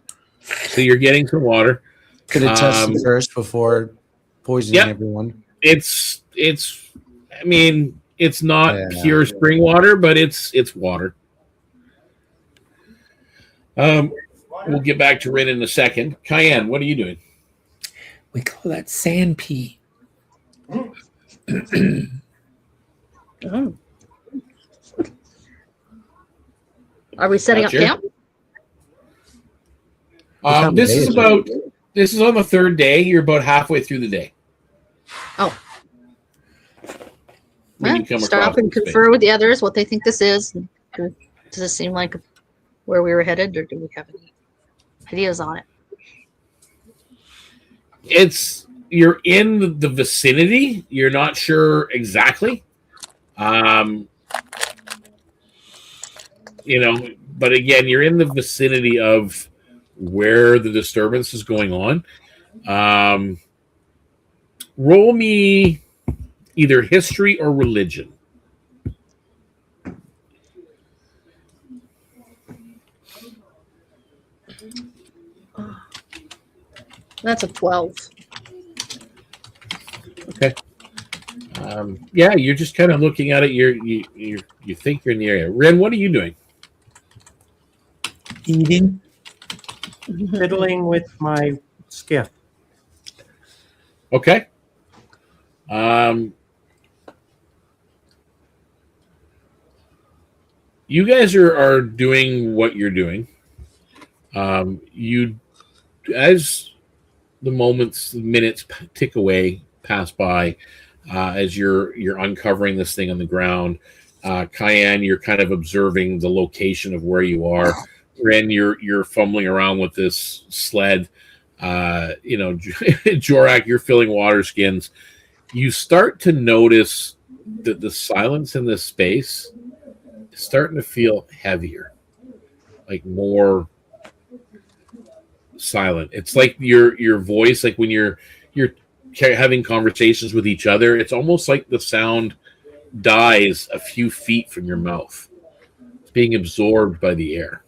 so you're getting some water. Could have tested first before poisoning everyone. It's I mean, it's not pure spring water, but it's water. We'll get back to Rin in a second. Cayenne, what are you doing? We call that sand pea. Oh. Are we setting up camp? This is on the third day. You're about halfway through the day. Oh. When you come Stop across and this confer with the others what they think this is. Does it seem like where we were headed, or do we have any ideas on it? You're in the vicinity. You're not sure exactly. But again, you're in the vicinity of where the disturbance is going on. Roll me either history or religion. That's a 12. Okay. Yeah, you're just kind of looking at it. You think you're in the area. Ren, what are you doing? Eating. Fiddling with my skiff. Okay. You guys are doing what you're doing. As the minutes tick away, pass by, as you're uncovering this thing on the ground. Cayenne, you're kind of observing the location of where you are. Ren, you're fumbling around with this sled. Jorak, you're filling water skins. You start to notice that the silence in this space is starting to feel heavier, like more silent. It's like your voice, like when you're having conversations with each other, it's almost like the sound dies a few feet from your mouth. It's being absorbed by the air.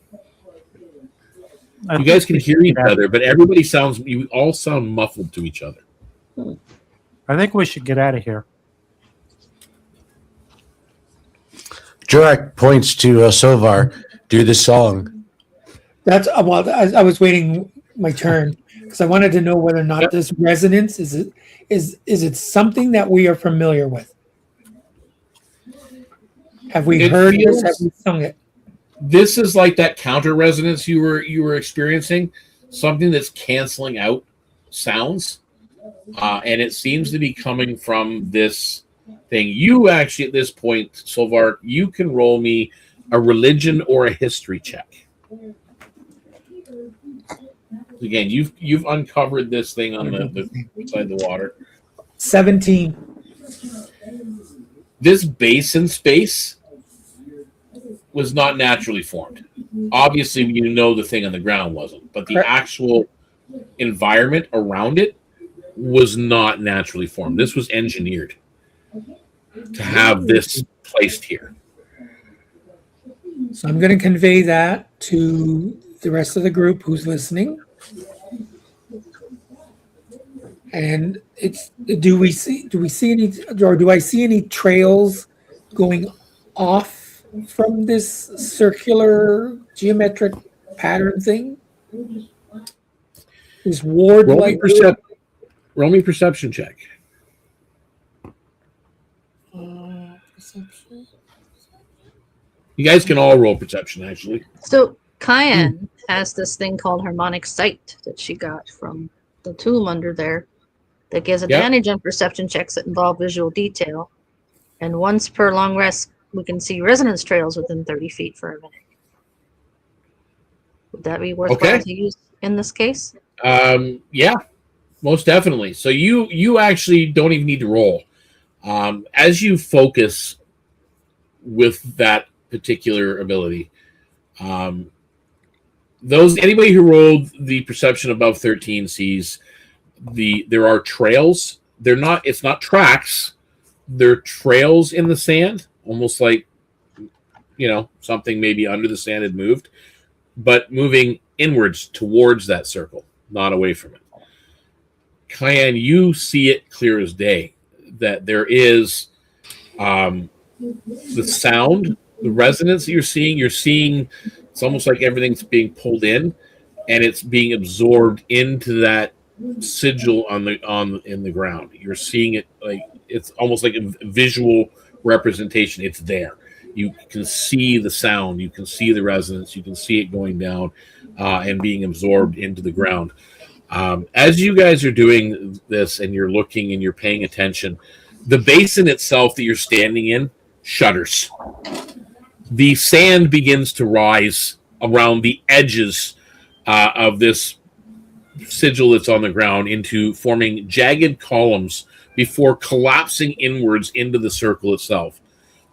You guys can hear each other, but you all sound muffled to each other. I think we should get out of here. Jorak points to Sovar. Do the song. That's well. I was waiting my turn because I wanted to know whether or not this resonance is it something that we are familiar with. Have we heard this? Have we sung it? This is like that counter resonance you were experiencing, something that's canceling out sounds, and it seems to be coming from this thing. You actually, at this point, Solvar, you can roll me a religion or a history check. Again, you've uncovered this thing on the side of the water. 17. This basin space was not naturally formed. Obviously, the thing on the ground wasn't, but the actual environment around it was not naturally formed. This was engineered to have this placed here. So I'm going to convey that to the rest of the group who's listening. And do I see any trails going off from this circular geometric pattern thing? Is Ward roll me perception check. Perception. You guys can all roll perception, actually. So Cayenne has this thing called harmonic sight that she got from the tomb under there that gives advantage on perception checks that involve visual detail. And once per long rest, we can see resonance trails within 30 feet for a minute. Would that be worthwhile to use in this case? Yeah, most definitely. So you actually don't even need to roll. As you focus with that particular ability, anybody who rolled the perception above 13 sees there are trails. It's not tracks. They're trails in the sand, almost like something maybe under the sand had moved, but moving inwards towards that circle, not away from it. Cayenne, you see it clear as day that there is the sound, the resonance that you're seeing it's almost like everything's being pulled in and it's being absorbed into that sigil in the ground. You're seeing it like it's almost like a visual representation. It's there. You can see the sound, you can see the resonance, you can see it going down and being absorbed into the ground. As you guys are doing this and you're looking and you're paying attention, the basin itself that you're standing in shudders. The sand begins to rise around the edges of this sigil that's on the ground into forming jagged columns before collapsing inwards into the circle itself.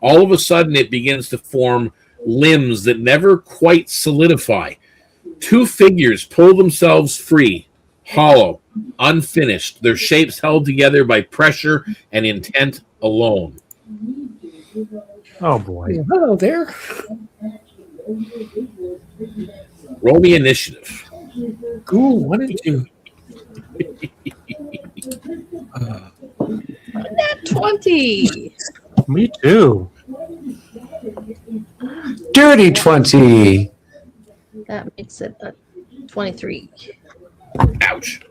All of a sudden, it begins to form limbs that never quite solidify. Two figures pull themselves free, hollow, unfinished, their shapes held together by pressure and intent alone. Oh, boy. Yeah, hello there. Roll me initiative. Cool, 1 and 2. Nat 20. Me too. Dirty 20. That makes it a 23. Ouch.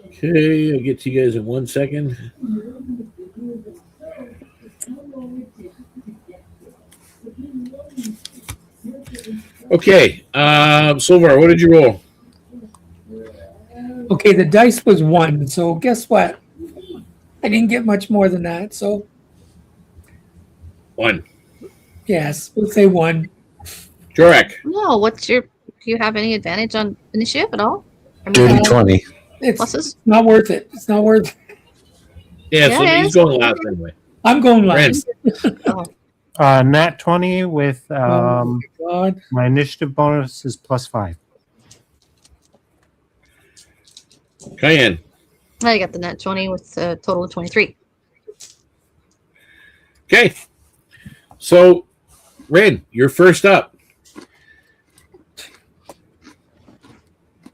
Okay, I'll get to you guys in 1 second. Okay, Silvar, what did you roll? Okay, the dice was 1, so guess what? I didn't get much more than that, so 1. yes, we'll say 1. Jorek. No, do you have any advantage on initiative at all? Dirty 20. It's Pluses? not worth it. It's not worth it. Yeah, so Yeah, he's going last anyway. I'm going last. Oh, Nat 20 with Oh my God. my initiative bonus is +5. Cayenne. I got the nat 20 with a total of 23. Okay. So, Rin, you're first up.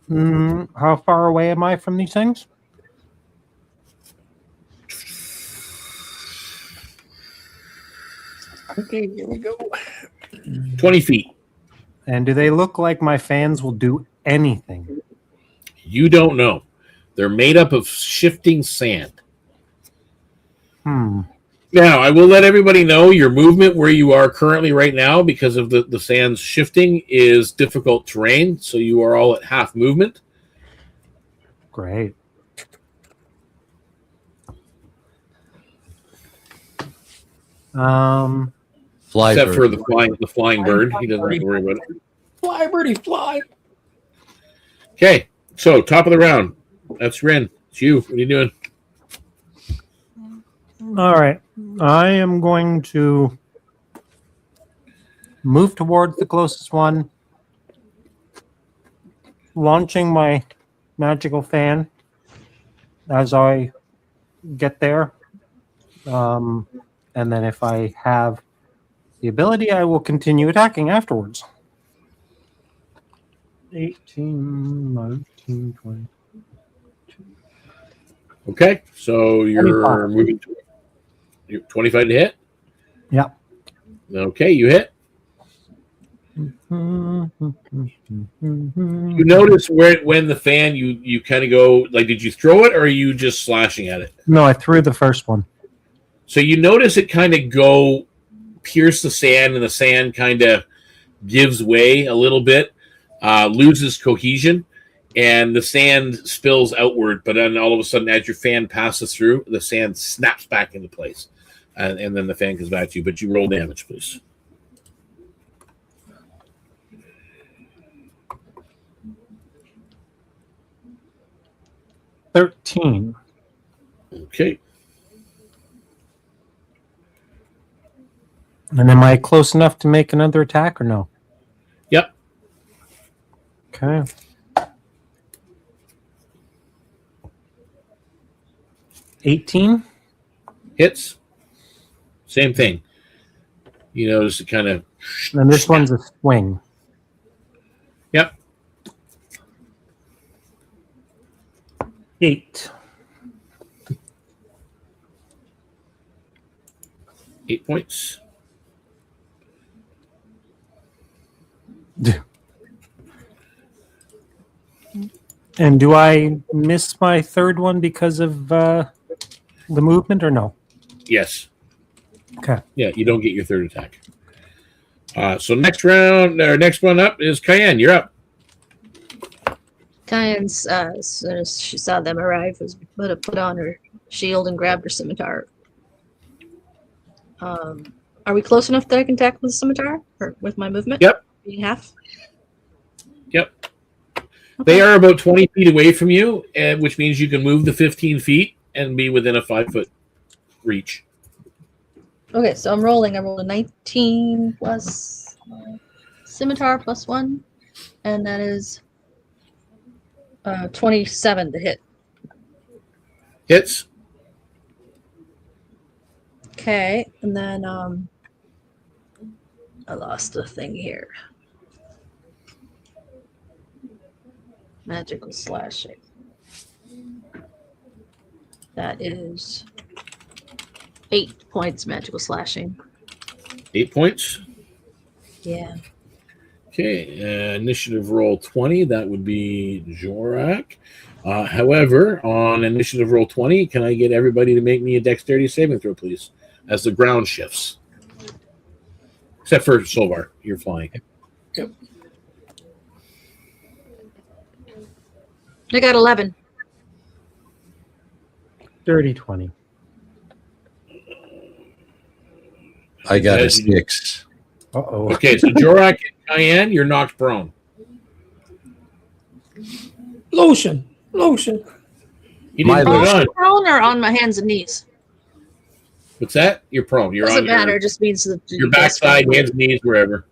How far away am I from these things? Okay, here we go. 20 feet. And do they look like my fans will do anything? You don't know. They're made up of shifting sand. Now, I will let everybody know your movement where you are currently right now because of the sand's shifting is difficult terrain, so you are all at half movement. Great. Fly Except bird. for the flying bird. He doesn't have to worry about it. Fly, birdie, fly. Okay, so top of the round. That's Rin. It's you. What are you doing? All right. I am going to move towards the closest one, launching my magical fan as I get there. And then if I have the ability, I will continue attacking afterwards. 18, 19, 20. Okay, so you're 25. moving to you're 25 to hit. Yeah. Okay, you hit. You You notice when the fan you kind of go like, did you throw it or are you just slashing at it? No, I threw the first one. So you notice it kind of go pierce the sand, and the sand kind of gives way a little bit, loses cohesion, and the sand spills outward. But then all of a sudden, as your fan passes through, the sand snaps back into place, and then the fan comes back to you. But you roll damage, please. $13. Okay. And am I close enough to make another attack or no? Yep. Okay. $18. Hits. Same thing. You notice it kind of. And this one's a swing. Yep. 8. 8 points. And do I miss my third one because of the movement or no? Yes. Okay. Yeah, you don't get your third attack. So next round, or next one up is Cayenne. You're up. Cayenne's, as soon as she saw them arrive, was going to put on her shield and grab her scimitar. Are we close enough that I can attack with the scimitar? Or with my movement? Yep. Being half? Yep. Okay. They are about 20 feet away from you, which means you can move the 15 feet and be within a 5-foot reach. Okay, so I'm rolling. I rolled a 19 plus scimitar plus 1, and that is 27 to hit. Hits. Okay, and then I lost the thing here. Magical slashing. That is 8 points magical slashing. 8 points. Yeah. Okay, initiative roll 20. That would be Jorak. However, on initiative roll 20, can I get everybody to make me a dexterity saving throw, please? As the ground shifts. Except for Solvar, you're flying. Yep. I got 11. Dirty 20. I got a As- 6. Uh-oh. Okay, so Jorak and Cayenne, you're knocked prone. Lotion. You My didn't put it on. Prone or on my hands and knees? What's that? You're prone. You're Doesn't on matter. your, It just means that your backside, hands, knees, wherever.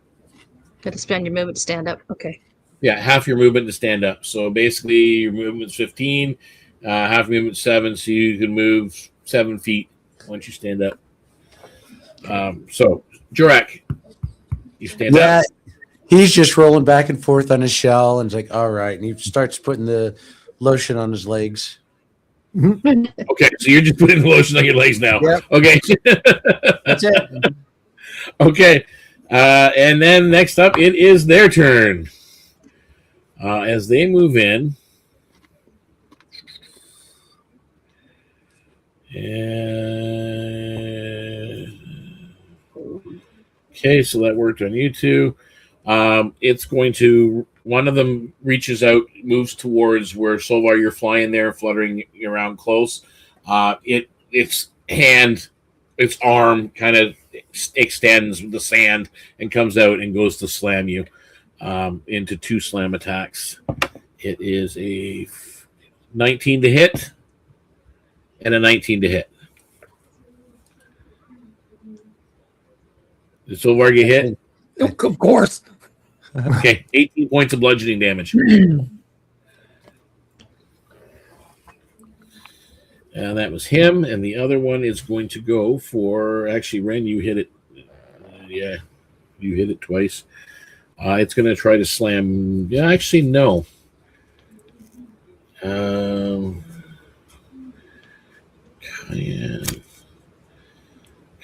Got to spend your movement to stand up. Okay. Yeah, half your movement to stand up. So basically, your movement's 15, half movement 7, so you can move 7 feet once you stand up. So, Jorak, you stand Yeah, up. he's just rolling back and forth on his shell, and it's like, all right. And he starts putting the lotion on his legs. Okay, so you're just putting lotion on your legs now. Yep. Okay. That's it. Okay. And then next up, it is their turn. As they move in. Okay, so that worked on you two. It's going to, one of them reaches out, moves towards where Solvar, you're flying there, fluttering around close. Its hand, its arm kind of extends the sand and comes out and goes to slam you into 2 slam attacks. It is a 19 to hit and a 19 to hit. Did Solvar get hit? Of course. Okay, 18 points of bludgeoning damage. And that was him, and the other one is going to go for... Actually, Ren, you hit it. Yeah, you hit it twice. It's going to try to slam... Yeah, actually, no.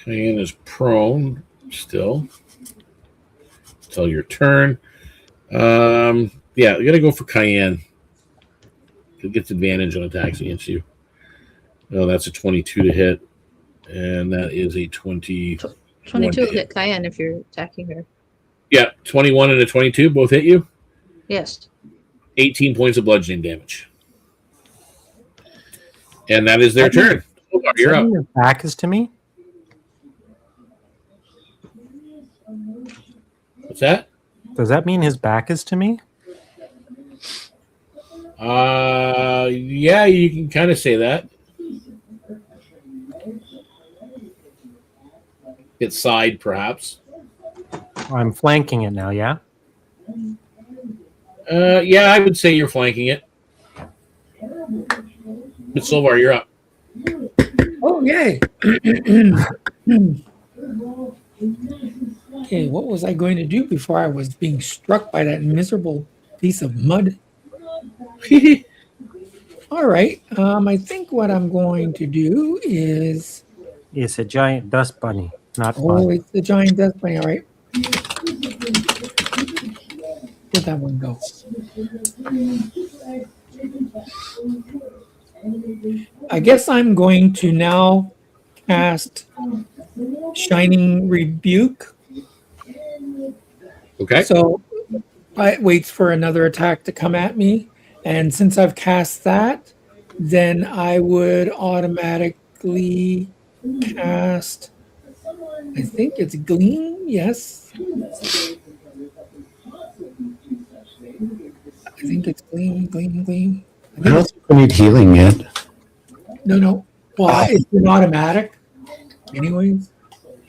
Cayenne is prone still. Till your turn. Yeah, you're going to go for Cayenne. It gets advantage on attacks against you. Oh, that's a 22 to hit. And that is a 20. 22 will hit Cayenne if you're attacking her. Yeah, 21 and a 22 both hit you. Yes. 18 points of bludgeoning damage. And that is their turn. You're up. Your back is to me? What's that? Does that mean his back is to me? Yeah, you can kind of say that. It's side, perhaps. I'm flanking it now, yeah? Yeah, I would say you're flanking it. But Silvar, you're up. Oh, yay. Okay, what was I going to do before I was being struck by that miserable piece of mud? All right. I think what I'm going to do is... It's a giant dust bunny, not Oh, fun. it's the giant dust bunny. All right. Where'd that one go? I guess I'm going to now cast Shining Rebuke. Okay. So it waits for another attack to come at me. And since I've cast that, then I would automatically cast, I think it's Gleam. Yes. I think it's Gleam. I don't think we need healing yet. No. Well, it's an automatic. Anyways.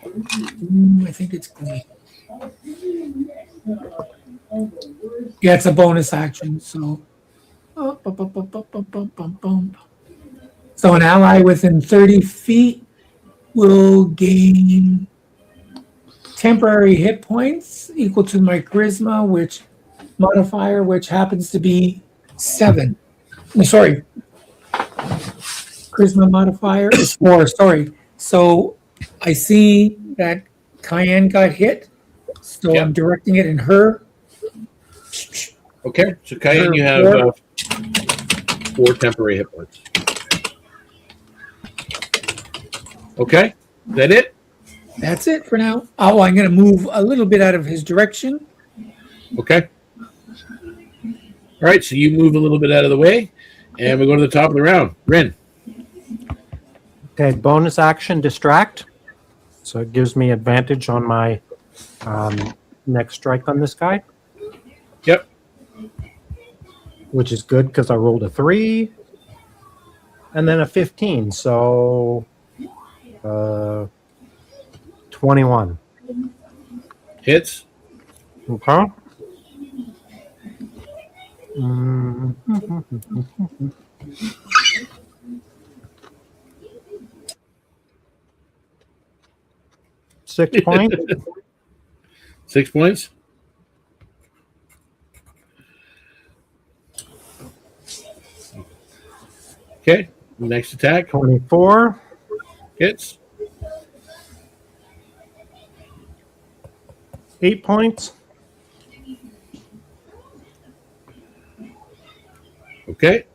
I think it's Gleam. Yeah, it's a bonus action, so. So an ally within 30 feet will gain temporary hit points equal to my charisma, which modifier, which happens to be 7. Sorry. Charisma modifier is 4. Sorry. So I see that Cayenne got hit. So Yep. I'm directing it in her. Okay. So, Cayenne, you have 4 temporary hit points. Okay. Is that it? That's it for now. Oh, I'm going to move a little bit out of his direction. Okay. All right. So you move a little bit out of the way, and we go to the top of the round. Rin. Okay, bonus action, distract. So it gives me advantage on my next strike on this guy. Yep. Which is good because I rolled a 3 and then a 15. So 21. Hits. Okay. 6 points. 6 points. Okay. Next attack. 24. Hits. 8 points. Okay.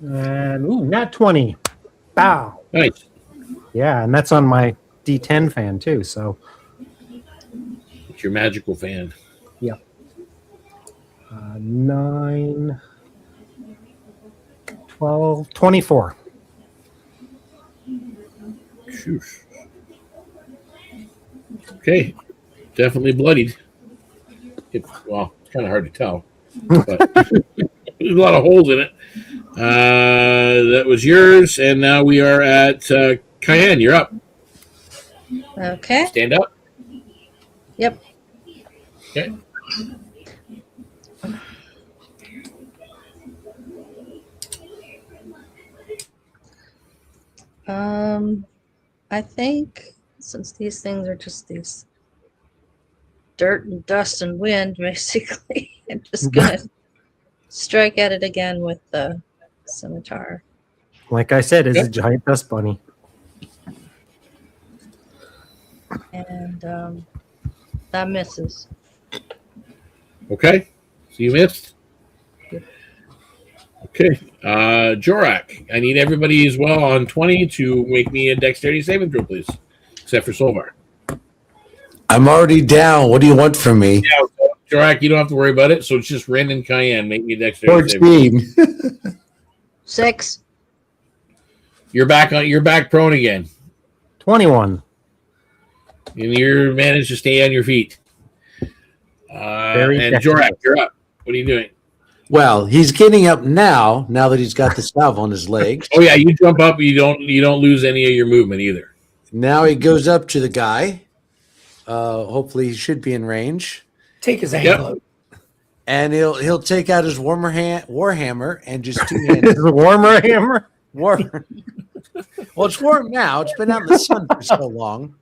And nat 20. Bow. Nice. Yeah, and that's on my D10 fan too. So It's your magical fan. 9, 12, 24. Shoosh. Okay. Definitely bloodied. Well, it's kind of hard to tell. But there's a lot of holes in it. That was yours. And now we are at Cayenne. You're up. Okay. Stand up. Yep. Okay. I think since these things are just these dirt and dust and wind, basically, I'm just gonna strike at it again with the scimitar. Like I said, it's a Yep. giant dust bunny. And that misses. Okay. So you missed. Yep. Okay. Jorak, I need everybody as well on 20 to make me a dexterity saving throw, please. Except for Solvar. I'm already down. What do you want from me? Yeah, Jorak, you don't have to worry about it. So it's just Ren and Cayenne. Make me a dexterity saving throw. 14. 6. You're back prone again. 21. And you managed to stay on your feet. Very And dexterous. Jorak, you're up. What are you doing? Well, he's getting up now that he's got the salve on his legs. Oh yeah, you jump up. You don't lose any of your movement either. Now he goes up to the guy. Hopefully he should be in range. Take his ankle out. And he'll take out his warhammer and just two-handed Is it warmer hammer? warmer. Well, it's warm now. It's been out in the sun for so long.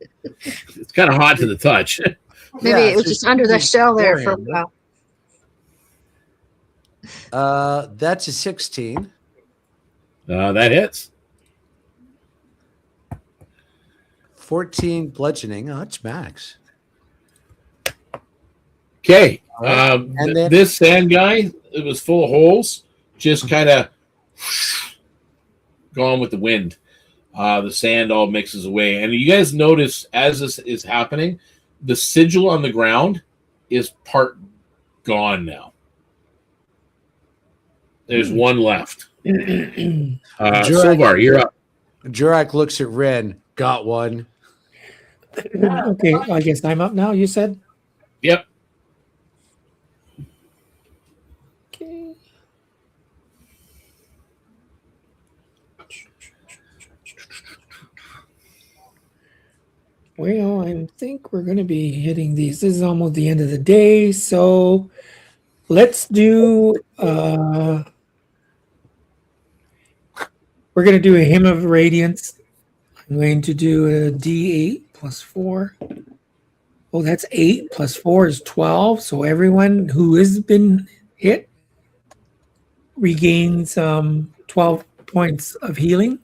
It's kind of hot to the touch. Maybe Yeah, it was it's just under the shell there for a warhammer. while. That's a 16. That hits. 14 bludgeoning. Oh, that's max. Okay. And then- This sand guy, it was full of holes, just kind of gone with the wind. The sand all mixes away. And you guys notice as this is happening, the sigil on the ground is part gone now. There's one left. Solvar, you're up. Jurak looks at Ren. Got one. Okay, I guess I'm up now, you said? Yep. Okay. Well, I think we're going to be hitting these. This is almost the end of the day, so let's do. We're going to do a hymn of radiance. I'm going to do a D8 plus 4. Oh, that's 8 plus 4 is 12. So everyone who has been hit regains 12 points of healing.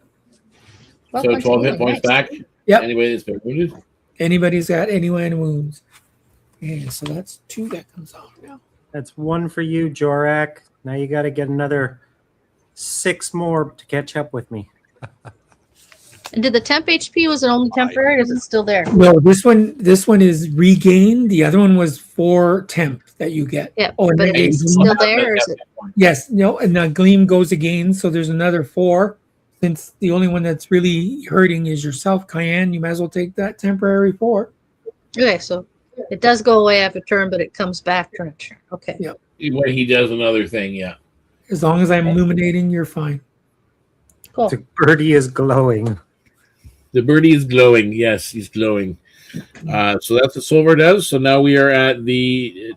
Well, So punch 12 it hit points nice. back. Yep. Anybody that's been wounded. Anybody's got anyone wounds. Yeah, so that's 2 that comes off now. That's 1 for you, Jorak. Now you got to get another 6 more to catch up with me. And did the temp HP, was it only temporary or is it still there? No, this one is regained. The other one was 4 temp that you get. Yeah, Oh, and but then it's it- still there or is it? Yes, no, and the gleam goes again, so there's another 4. Since the only one that's really hurting is yourself, Cayenne, you might as well take that temporary 4. Okay, so it does go away after turn, but it comes back turn. Okay. Yeah. When he does another thing, yeah. As long as I'm illuminating, you're fine. Cool. The birdie is glowing. The birdie is glowing. Yes, he's glowing. So that's what Solvar does. So now we are at the.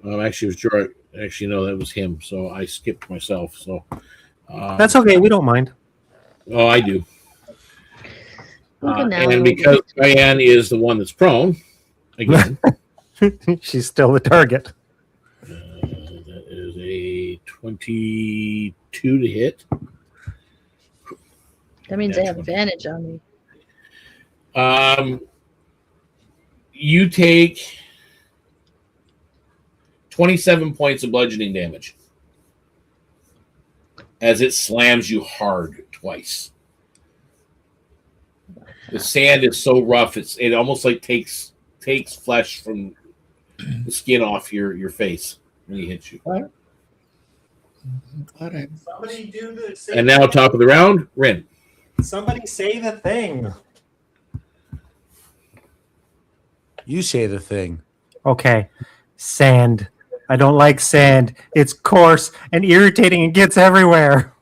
Actually, it was George. Actually, no, that was him. So I skipped myself. So That's okay. We don't mind. Oh, I do. Okay, now And because Diane is the one that's prone, again, She's still the target. that is a 22 to hit. that means they have advantage on me. You take 27 points of bludgeoning damage as it slams you hard twice. The sand is so rough; it almost like takes flesh from the skin off your face when he hits you. Somebody do this. And now, top of the round, Rin. Somebody say the thing. You say the thing. Okay. Sand. I don't like sand. It's coarse and irritating and gets everywhere.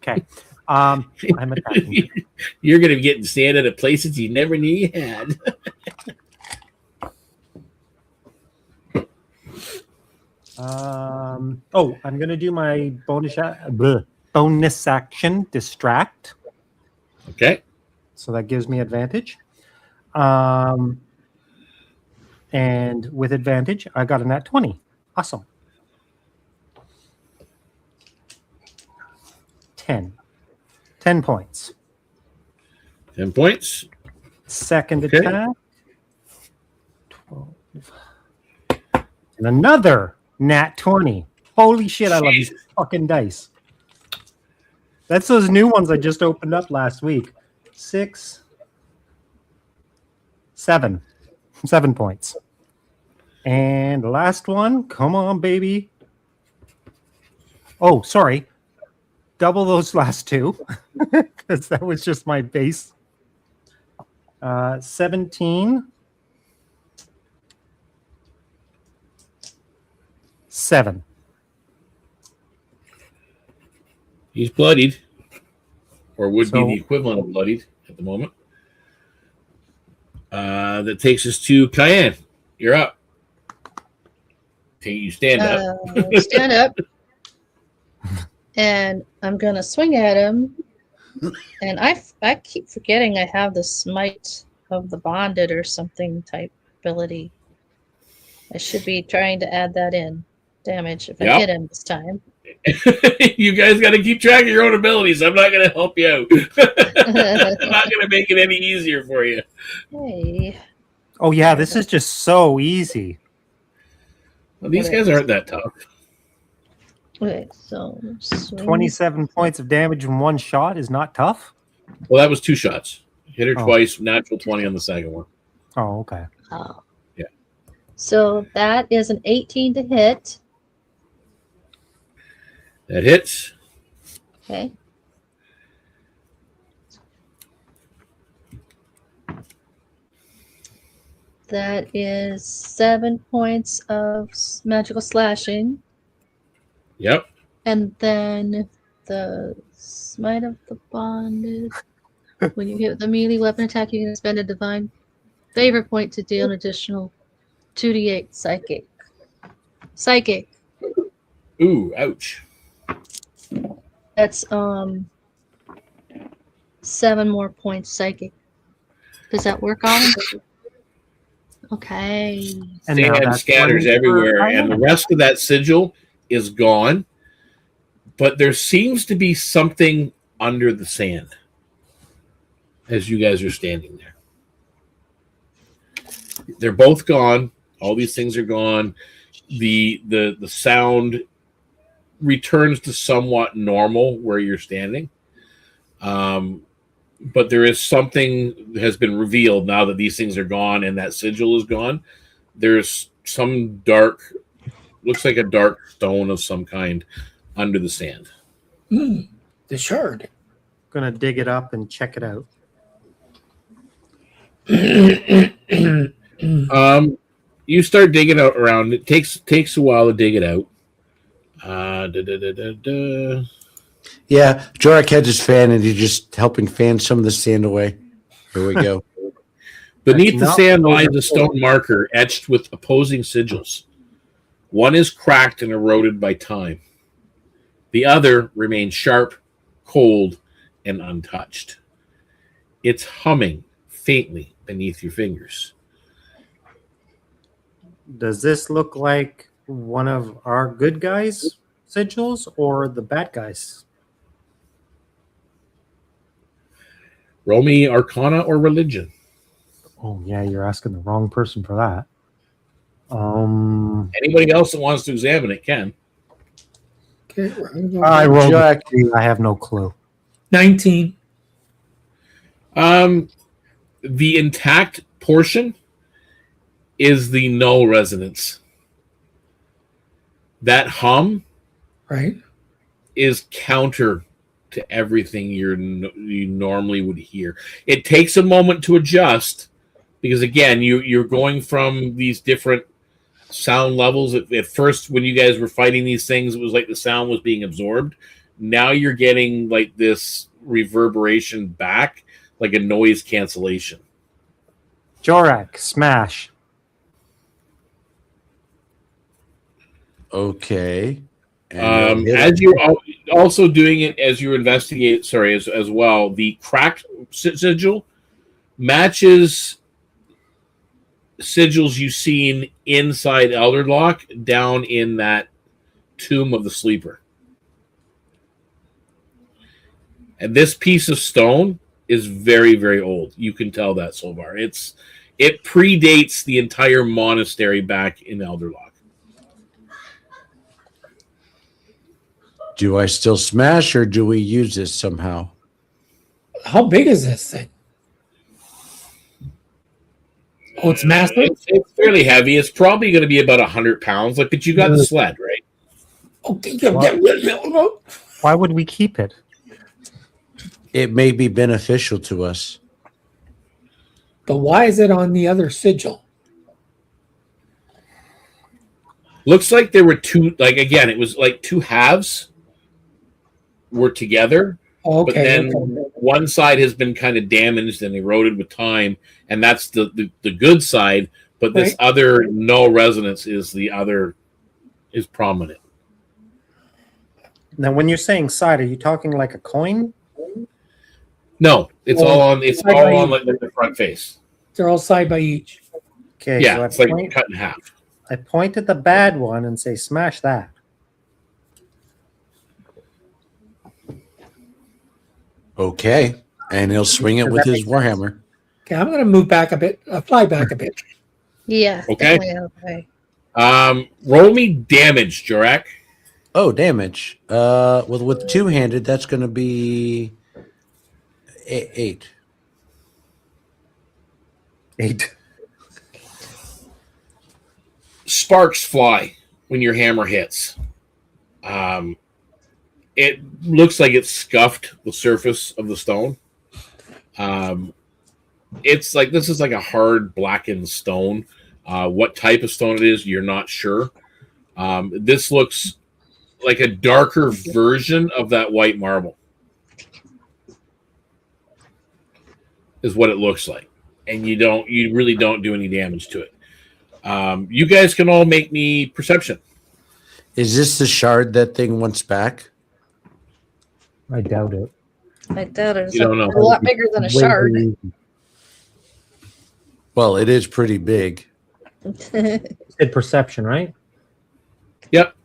Okay. I'm attacking. You're going to be getting sand at places you never knew you had. I'm going to do my bonus action, distract. Okay. So that gives me advantage. And with advantage, I got a nat 20. Awesome. 10 points. 10 points. Second Okay. attack. 12. And another nat 20. Holy shit, I love these fucking dice. That's those new ones I just opened up last week. 6, 7. 7 points. And the last one. Come on, baby. Oh, sorry. Double those last two. Because that was just my base. 17. 7. He's bloodied, or would be So- the equivalent of bloodied at the moment. That takes us to Cayenne. You're up. You stand up. Stand up. And I'm going to swing at him. And I keep forgetting I have the smite of the bonded or something type ability. I should be trying to add that in. Damage if I Yep. hit him this time. You guys got to keep track of your own abilities. I'm not going to help you out. I'm not going to make it any easier for you. Hey. Oh, yeah, this is just so easy. Well, these guys aren't that tough. Okay, so swing. 27 points of damage in one shot is not tough? Well, that was 2 shots. Hit her Oh. twice, natural 20 on the second one. Oh, okay. Oh. Yeah. So that is an 18 to hit. That hits. Okay. That is 7 points of magical slashing. Yep. And then the smite of the bonded. When you hit the melee weapon attack, you can spend a divine favor point to deal an additional 2d8 psychic. Psychic. Ooh, ouch. That's 7 more points psychic. Does that work on him? Okay. And now Sand that's scatters one for everywhere, Cayenne. and the rest of that sigil is gone. But there seems to be something under the sand as you guys are standing there. They're both gone. All these things are gone. The sound returns to somewhat normal where you're standing. But there is something that has been revealed now that these things are gone and that sigil is gone. There's some dark, looks like a dark stone of some kind under the sand. The shard. Gonna dig it up and check it out. You start digging out around. It takes a while to dig it out. Yeah, Jorak had his fan, and he's just helping fan some of the sand away. Here we go. Beneath the That's sand not- lies a stone marker etched with opposing sigils. One is cracked and eroded by time. The other remains sharp, cold, and untouched. It's humming faintly beneath your fingers. Does this look like one of our good guys' sigils or the bad guys? Roll me Arcana or Religion. Oh, yeah, you're asking the wrong person for that. Anybody else that wants to examine it can. Okay, I rolled. Jack. I have no clue. 19. The intact portion is the null resonance. That hum Right. is counter to everything you normally would hear. It takes a moment to adjust because, again, you're going from these different sound levels. At first, when you guys were fighting these things, it was like the sound was being absorbed. Now you're getting like this reverberation back, like a noise cancellation. Jorak, smash. Okay. And As you're also doing it, as you investigate, as well, the cracked sigil matches sigils you've seen inside Elderlock down in that tomb of the sleeper. And this piece of stone is very, very old. You can tell that, Solvar. It predates the entire monastery back in Elderlock. do I still smash or do we use this somehow? How big is this thing? Oh, it's massive. It's fairly heavy. It's probably going to be about 100 pounds. Like, but you got the sled, right? Okay. Why would we keep it? It may be beneficial to us. But why is it on the other sigil? Looks like there were two. Like again, it was like two halves were together. Okay. But then one side has been kind of damaged and eroded with time, and that's the good side. But this other null resonance is prominent. Now, when you're saying side, are you talking like a coin? No, it's all on. It's all on like the front face. They're all side by each. Okay. Yeah, so it's like cut in half. I point at the bad one and say, "Smash that." Okay. And he'll swing it with his warhammer. Okay, I'm going to move back a bit, fly back a bit. Yeah. Okay. Definitely out of the way. Roll me damage, Jorak. Oh, damage. With two-handed, that's going to be 8. 8. Sparks fly when your hammer hits. It looks like it scuffed the surface of the stone. It's like this is like a hard blackened stone. What type of stone it is, you're not sure. This looks like a darker version of that white marble. Is what it looks like. And you really don't do any damage to it. You guys can all make me perception. Is this the shard that thing wants back? I doubt it. I doubt it. It's You don't know. a lot bigger than a shard. Well, it is pretty big. Did perception, right? Yep.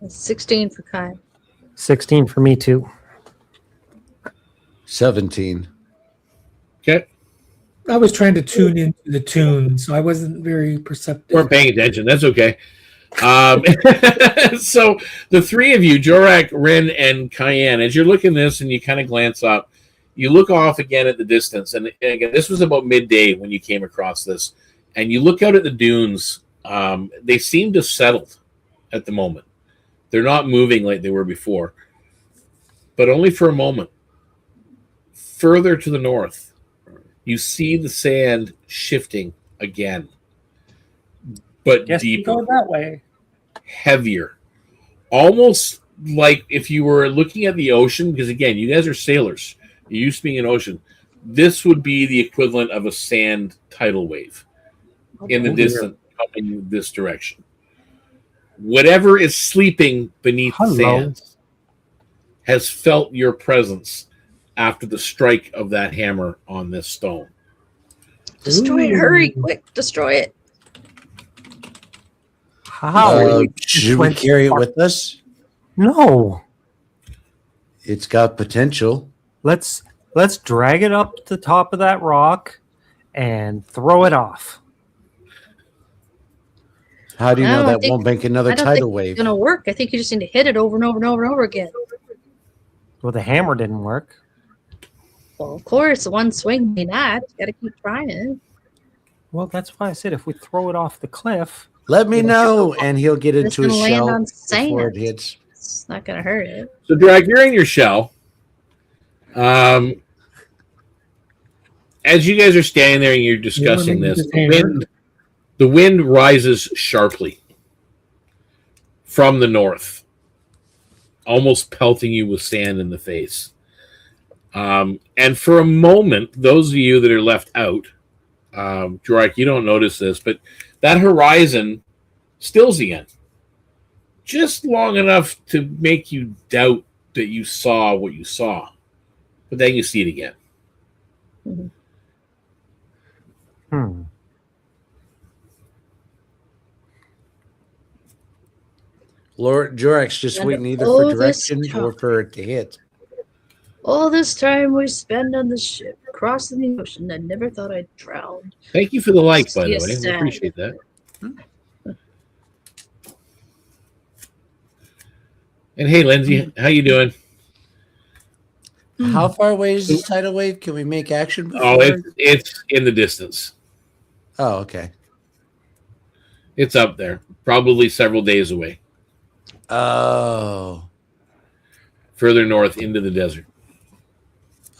16 for Kai. 16 for me too. 17. Okay. I was trying to tune into the tune, so I wasn't very perceptive. Weren't paying attention. That's okay. So the three of you, Jorak, Rin, and Cayenne, as you're looking at this and you kind of glance up, you look off again at the distance. And again, this was about midday when you came across this. And you look out at the dunes. They seem to have settled at the moment. They're not moving like they were before, but only for a moment. Further to the north, you see the sand shifting again, but deeper. Go that way. Heavier, almost like if you were looking at the ocean, because again, you guys are sailors, you're used to being in ocean. This would be the equivalent of a sand tidal wave in the distance coming this direction. Whatever is sleeping beneath the sand has felt your presence after the strike of that hammer on this stone. Destroy it. Hurry. Quick. Destroy it. How? Should we carry it with us? No. It's got potential. Let's drag it up to the top of that rock and throw it off. How do you know that think- won't make another I don't tidal think wave? it's going to work. I think you just need to hit it over and over and over and over again. Well, the hammer didn't work. Well, of course, one swing may not. You got to keep trying. Well, that's why I said if we throw it off the cliff. Let me know, and he'll get It's into a gonna land shell on before it sand. hits. It's not going to hurt it. So, Drag, you're in your shell. As you guys are standing there and you're discussing this, the wind rises sharply from the north. almost pelting you with sand in the face. And for a moment, those of you that are left out, Jorak, you don't notice this, but that horizon stills again. Just long enough to make you doubt that you saw what you saw. But then you see it again. Lord Jorak's just And waiting either all for this direction or time- for it to hit. All this time we spend on the ship, crossing the ocean, I never thought I'd drown. Thank you for the like, by the Yes, way. I Sam. appreciate that. And hey, Lindsay, how you doing? How far away is this tidal wave? Can we make action before? Oh, it's in the distance. Oh, okay. It's up there, probably several days away, Oh. further north into the desert.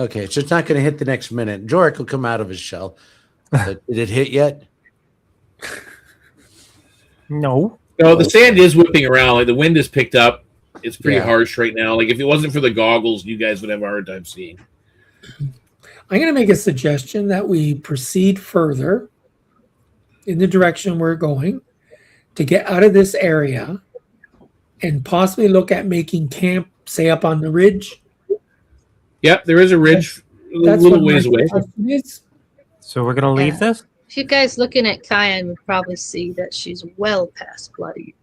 Okay, so it's not going to hit the next minute. Jorak will come out of his shell. But did it hit yet? No. No, the sand is whipping around. Like the wind is picked up. It's pretty Yeah. harsh right now. Like if it wasn't for the goggles, you guys would have a hard time seeing. I'm going to make a suggestion that we proceed further in the direction we're going to get out of this area and possibly look at making camp, say, up on the ridge. Yep, there is a ridge a That's little what my ways away. suggestion is. So we're gonna leave this? If you guys looking at Kyan would probably see that she's well past bloodied.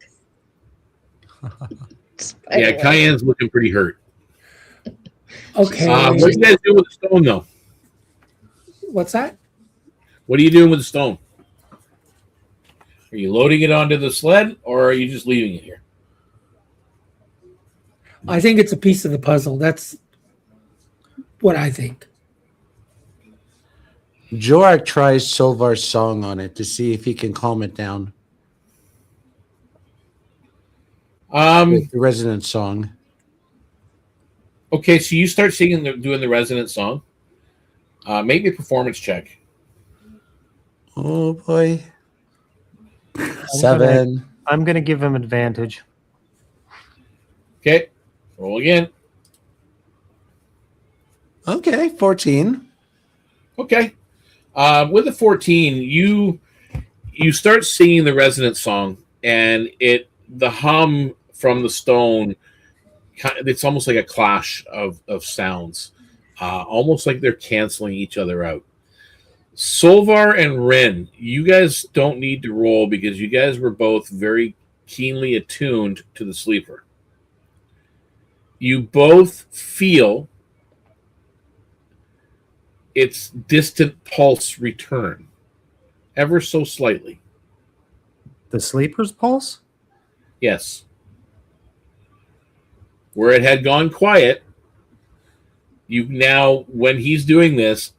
Yeah, Cayenne's looking pretty hurt. Okay. What are you guys doing with the stone, though? What's that? What are you doing with the stone? Are you loading it onto the sled, or are you just leaving it here? I think it's a piece of the puzzle. That's what I think. Jorak tries Solvar's song on it to see if he can calm it down. With the resonant song. Okay, so you start singing, doing the resonant song. Make me a performance check. Oh boy. 7. I'm gonna give him advantage. Okay, roll again. Okay, 14. Okay. With the 14, you start singing the resonant song, and the hum from the stone, it's almost like a clash of sounds, almost like they're canceling each other out. Solvar and Rin, you guys don't need to roll because you guys were both very keenly attuned to the sleeper. You both feel its distant pulse return, ever so slightly. The sleeper's pulse? Yes. Where it had gone quiet, you now, when he's doing this,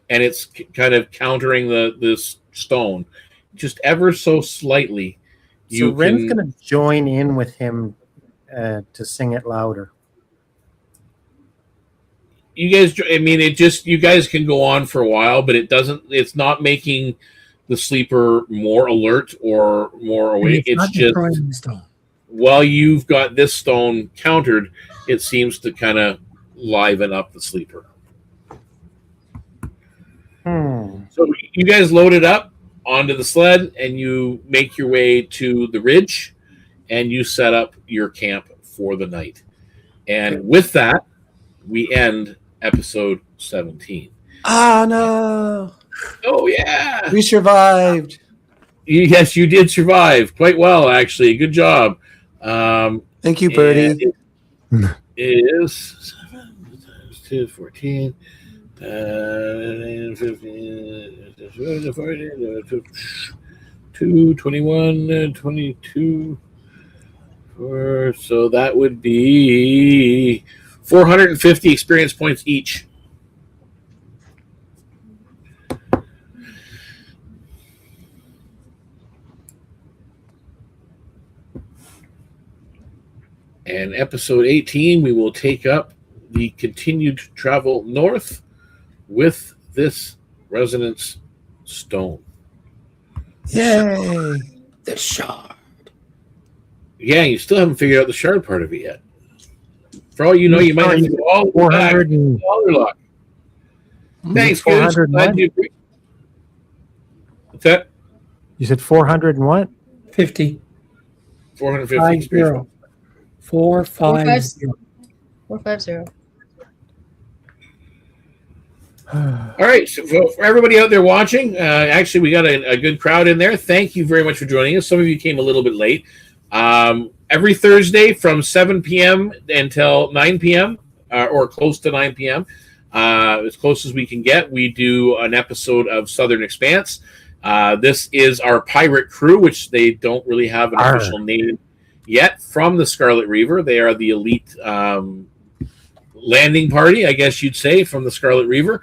and it's kind of countering this stone, just ever so slightly. So Ren's going to join in with him to sing it louder. You guys, I mean, you guys can go on for a while, but it's not making the sleeper more alert or more awake. It's just, the stone. While you've got this stone countered, it seems to kind of liven up the sleeper. So you guys load it up onto the sled and you make your way to the ridge and you set up your camp for the night. And with that, we end episode 17. Oh, no. Oh, yeah. We survived. Yes, you did survive quite well, actually. Good job. Thank you, Birdie. It is 7 times 2, 14. 15, 2, 21, 22. So that would be 450 experience points each. And episode 18, we will take up the continued travel north with this resonance stone. Yay. The shard. Yeah, you still haven't figured out the shard part of it yet. For all you know, you might have to go all the way back 400 and- to Elderlock. Thanks, Goose. 400 Glad what? you agree. What's that? You said 400 and what? 50. 450 experience. 50. 450. 450. All right, so for everybody out there watching, actually, we got a good crowd in there. Thank you very much for joining us. Some of you came a little bit late. Every Thursday from 7 p.m. until 9 p.m. Or close to 9 p.m., as close as we can get, we do an episode of Southern Expanse. This is our pirate crew, which they don't really have an official name yet, from the Scarlet Reaver. They are the elite landing party, I guess you'd say, from the Scarlet Reaver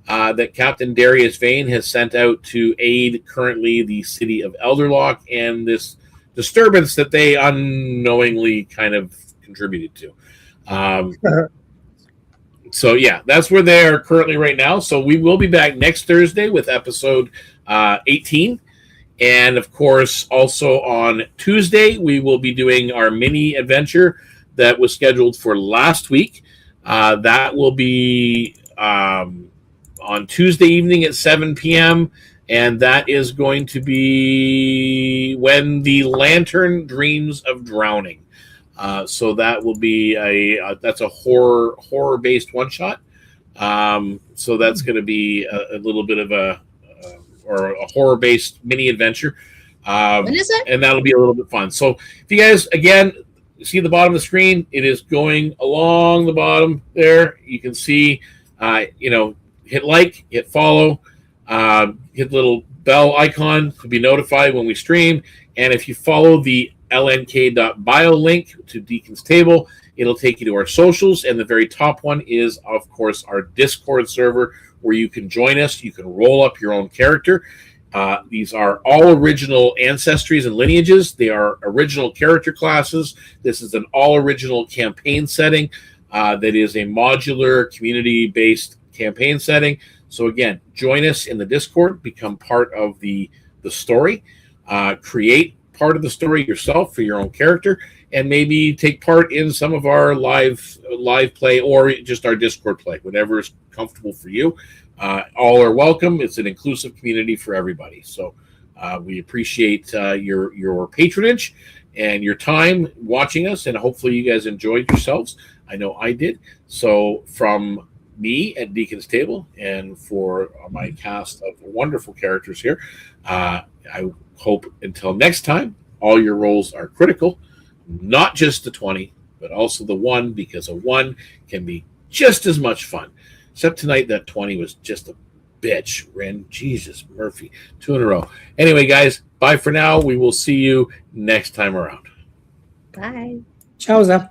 that Captain Darius Vane has sent out to aid currently the city of Elderlock and this disturbance that they unknowingly kind of contributed to. So, yeah, that's where they are currently right now. So we will be back next Thursday with episode 18. And, of course, also on Tuesday, we will be doing our mini adventure that was scheduled for last week. That will be on Tuesday evening at 7 p.m., and that is going to be When the Lantern Dreams of Drowning. So that will be that's a horror-based one-shot. So that's going to be a little bit of a horror-based mini adventure. When is it? And that'll be a little bit fun. So if you guys, again, see the bottom of the screen, it is going along the bottom there. You can see, hit like, hit follow, hit the little bell icon to be notified when we stream. And if you follow the lnk.bio link to Deacon's Table, it'll take you to our socials. And the very top one is, of course, our Discord server where you can join us. You can roll up your own character. These are all original ancestries and lineages. They are original character classes. This is an all original campaign setting that is a modular community-based campaign setting. So again, join us in the Discord, become part of the story, create part of the story yourself for your own character, and maybe take part in some of our live play or just our Discord play, whatever is comfortable for you. All are welcome. It's an inclusive community for everybody. So we appreciate your patronage and your time watching us, and hopefully you guys enjoyed yourselves. I know I did. So from me at Deacon's Table and for my cast of wonderful characters here, I hope until next time, all your rolls are critical, not just the 20, but also the 1, because a 1 can be just as much fun. Except tonight, that 20 was just a bitch, Ren. Jesus, Murphy. 2 in a row. Anyway, guys, bye for now. We will see you next time around. Bye. Ciao.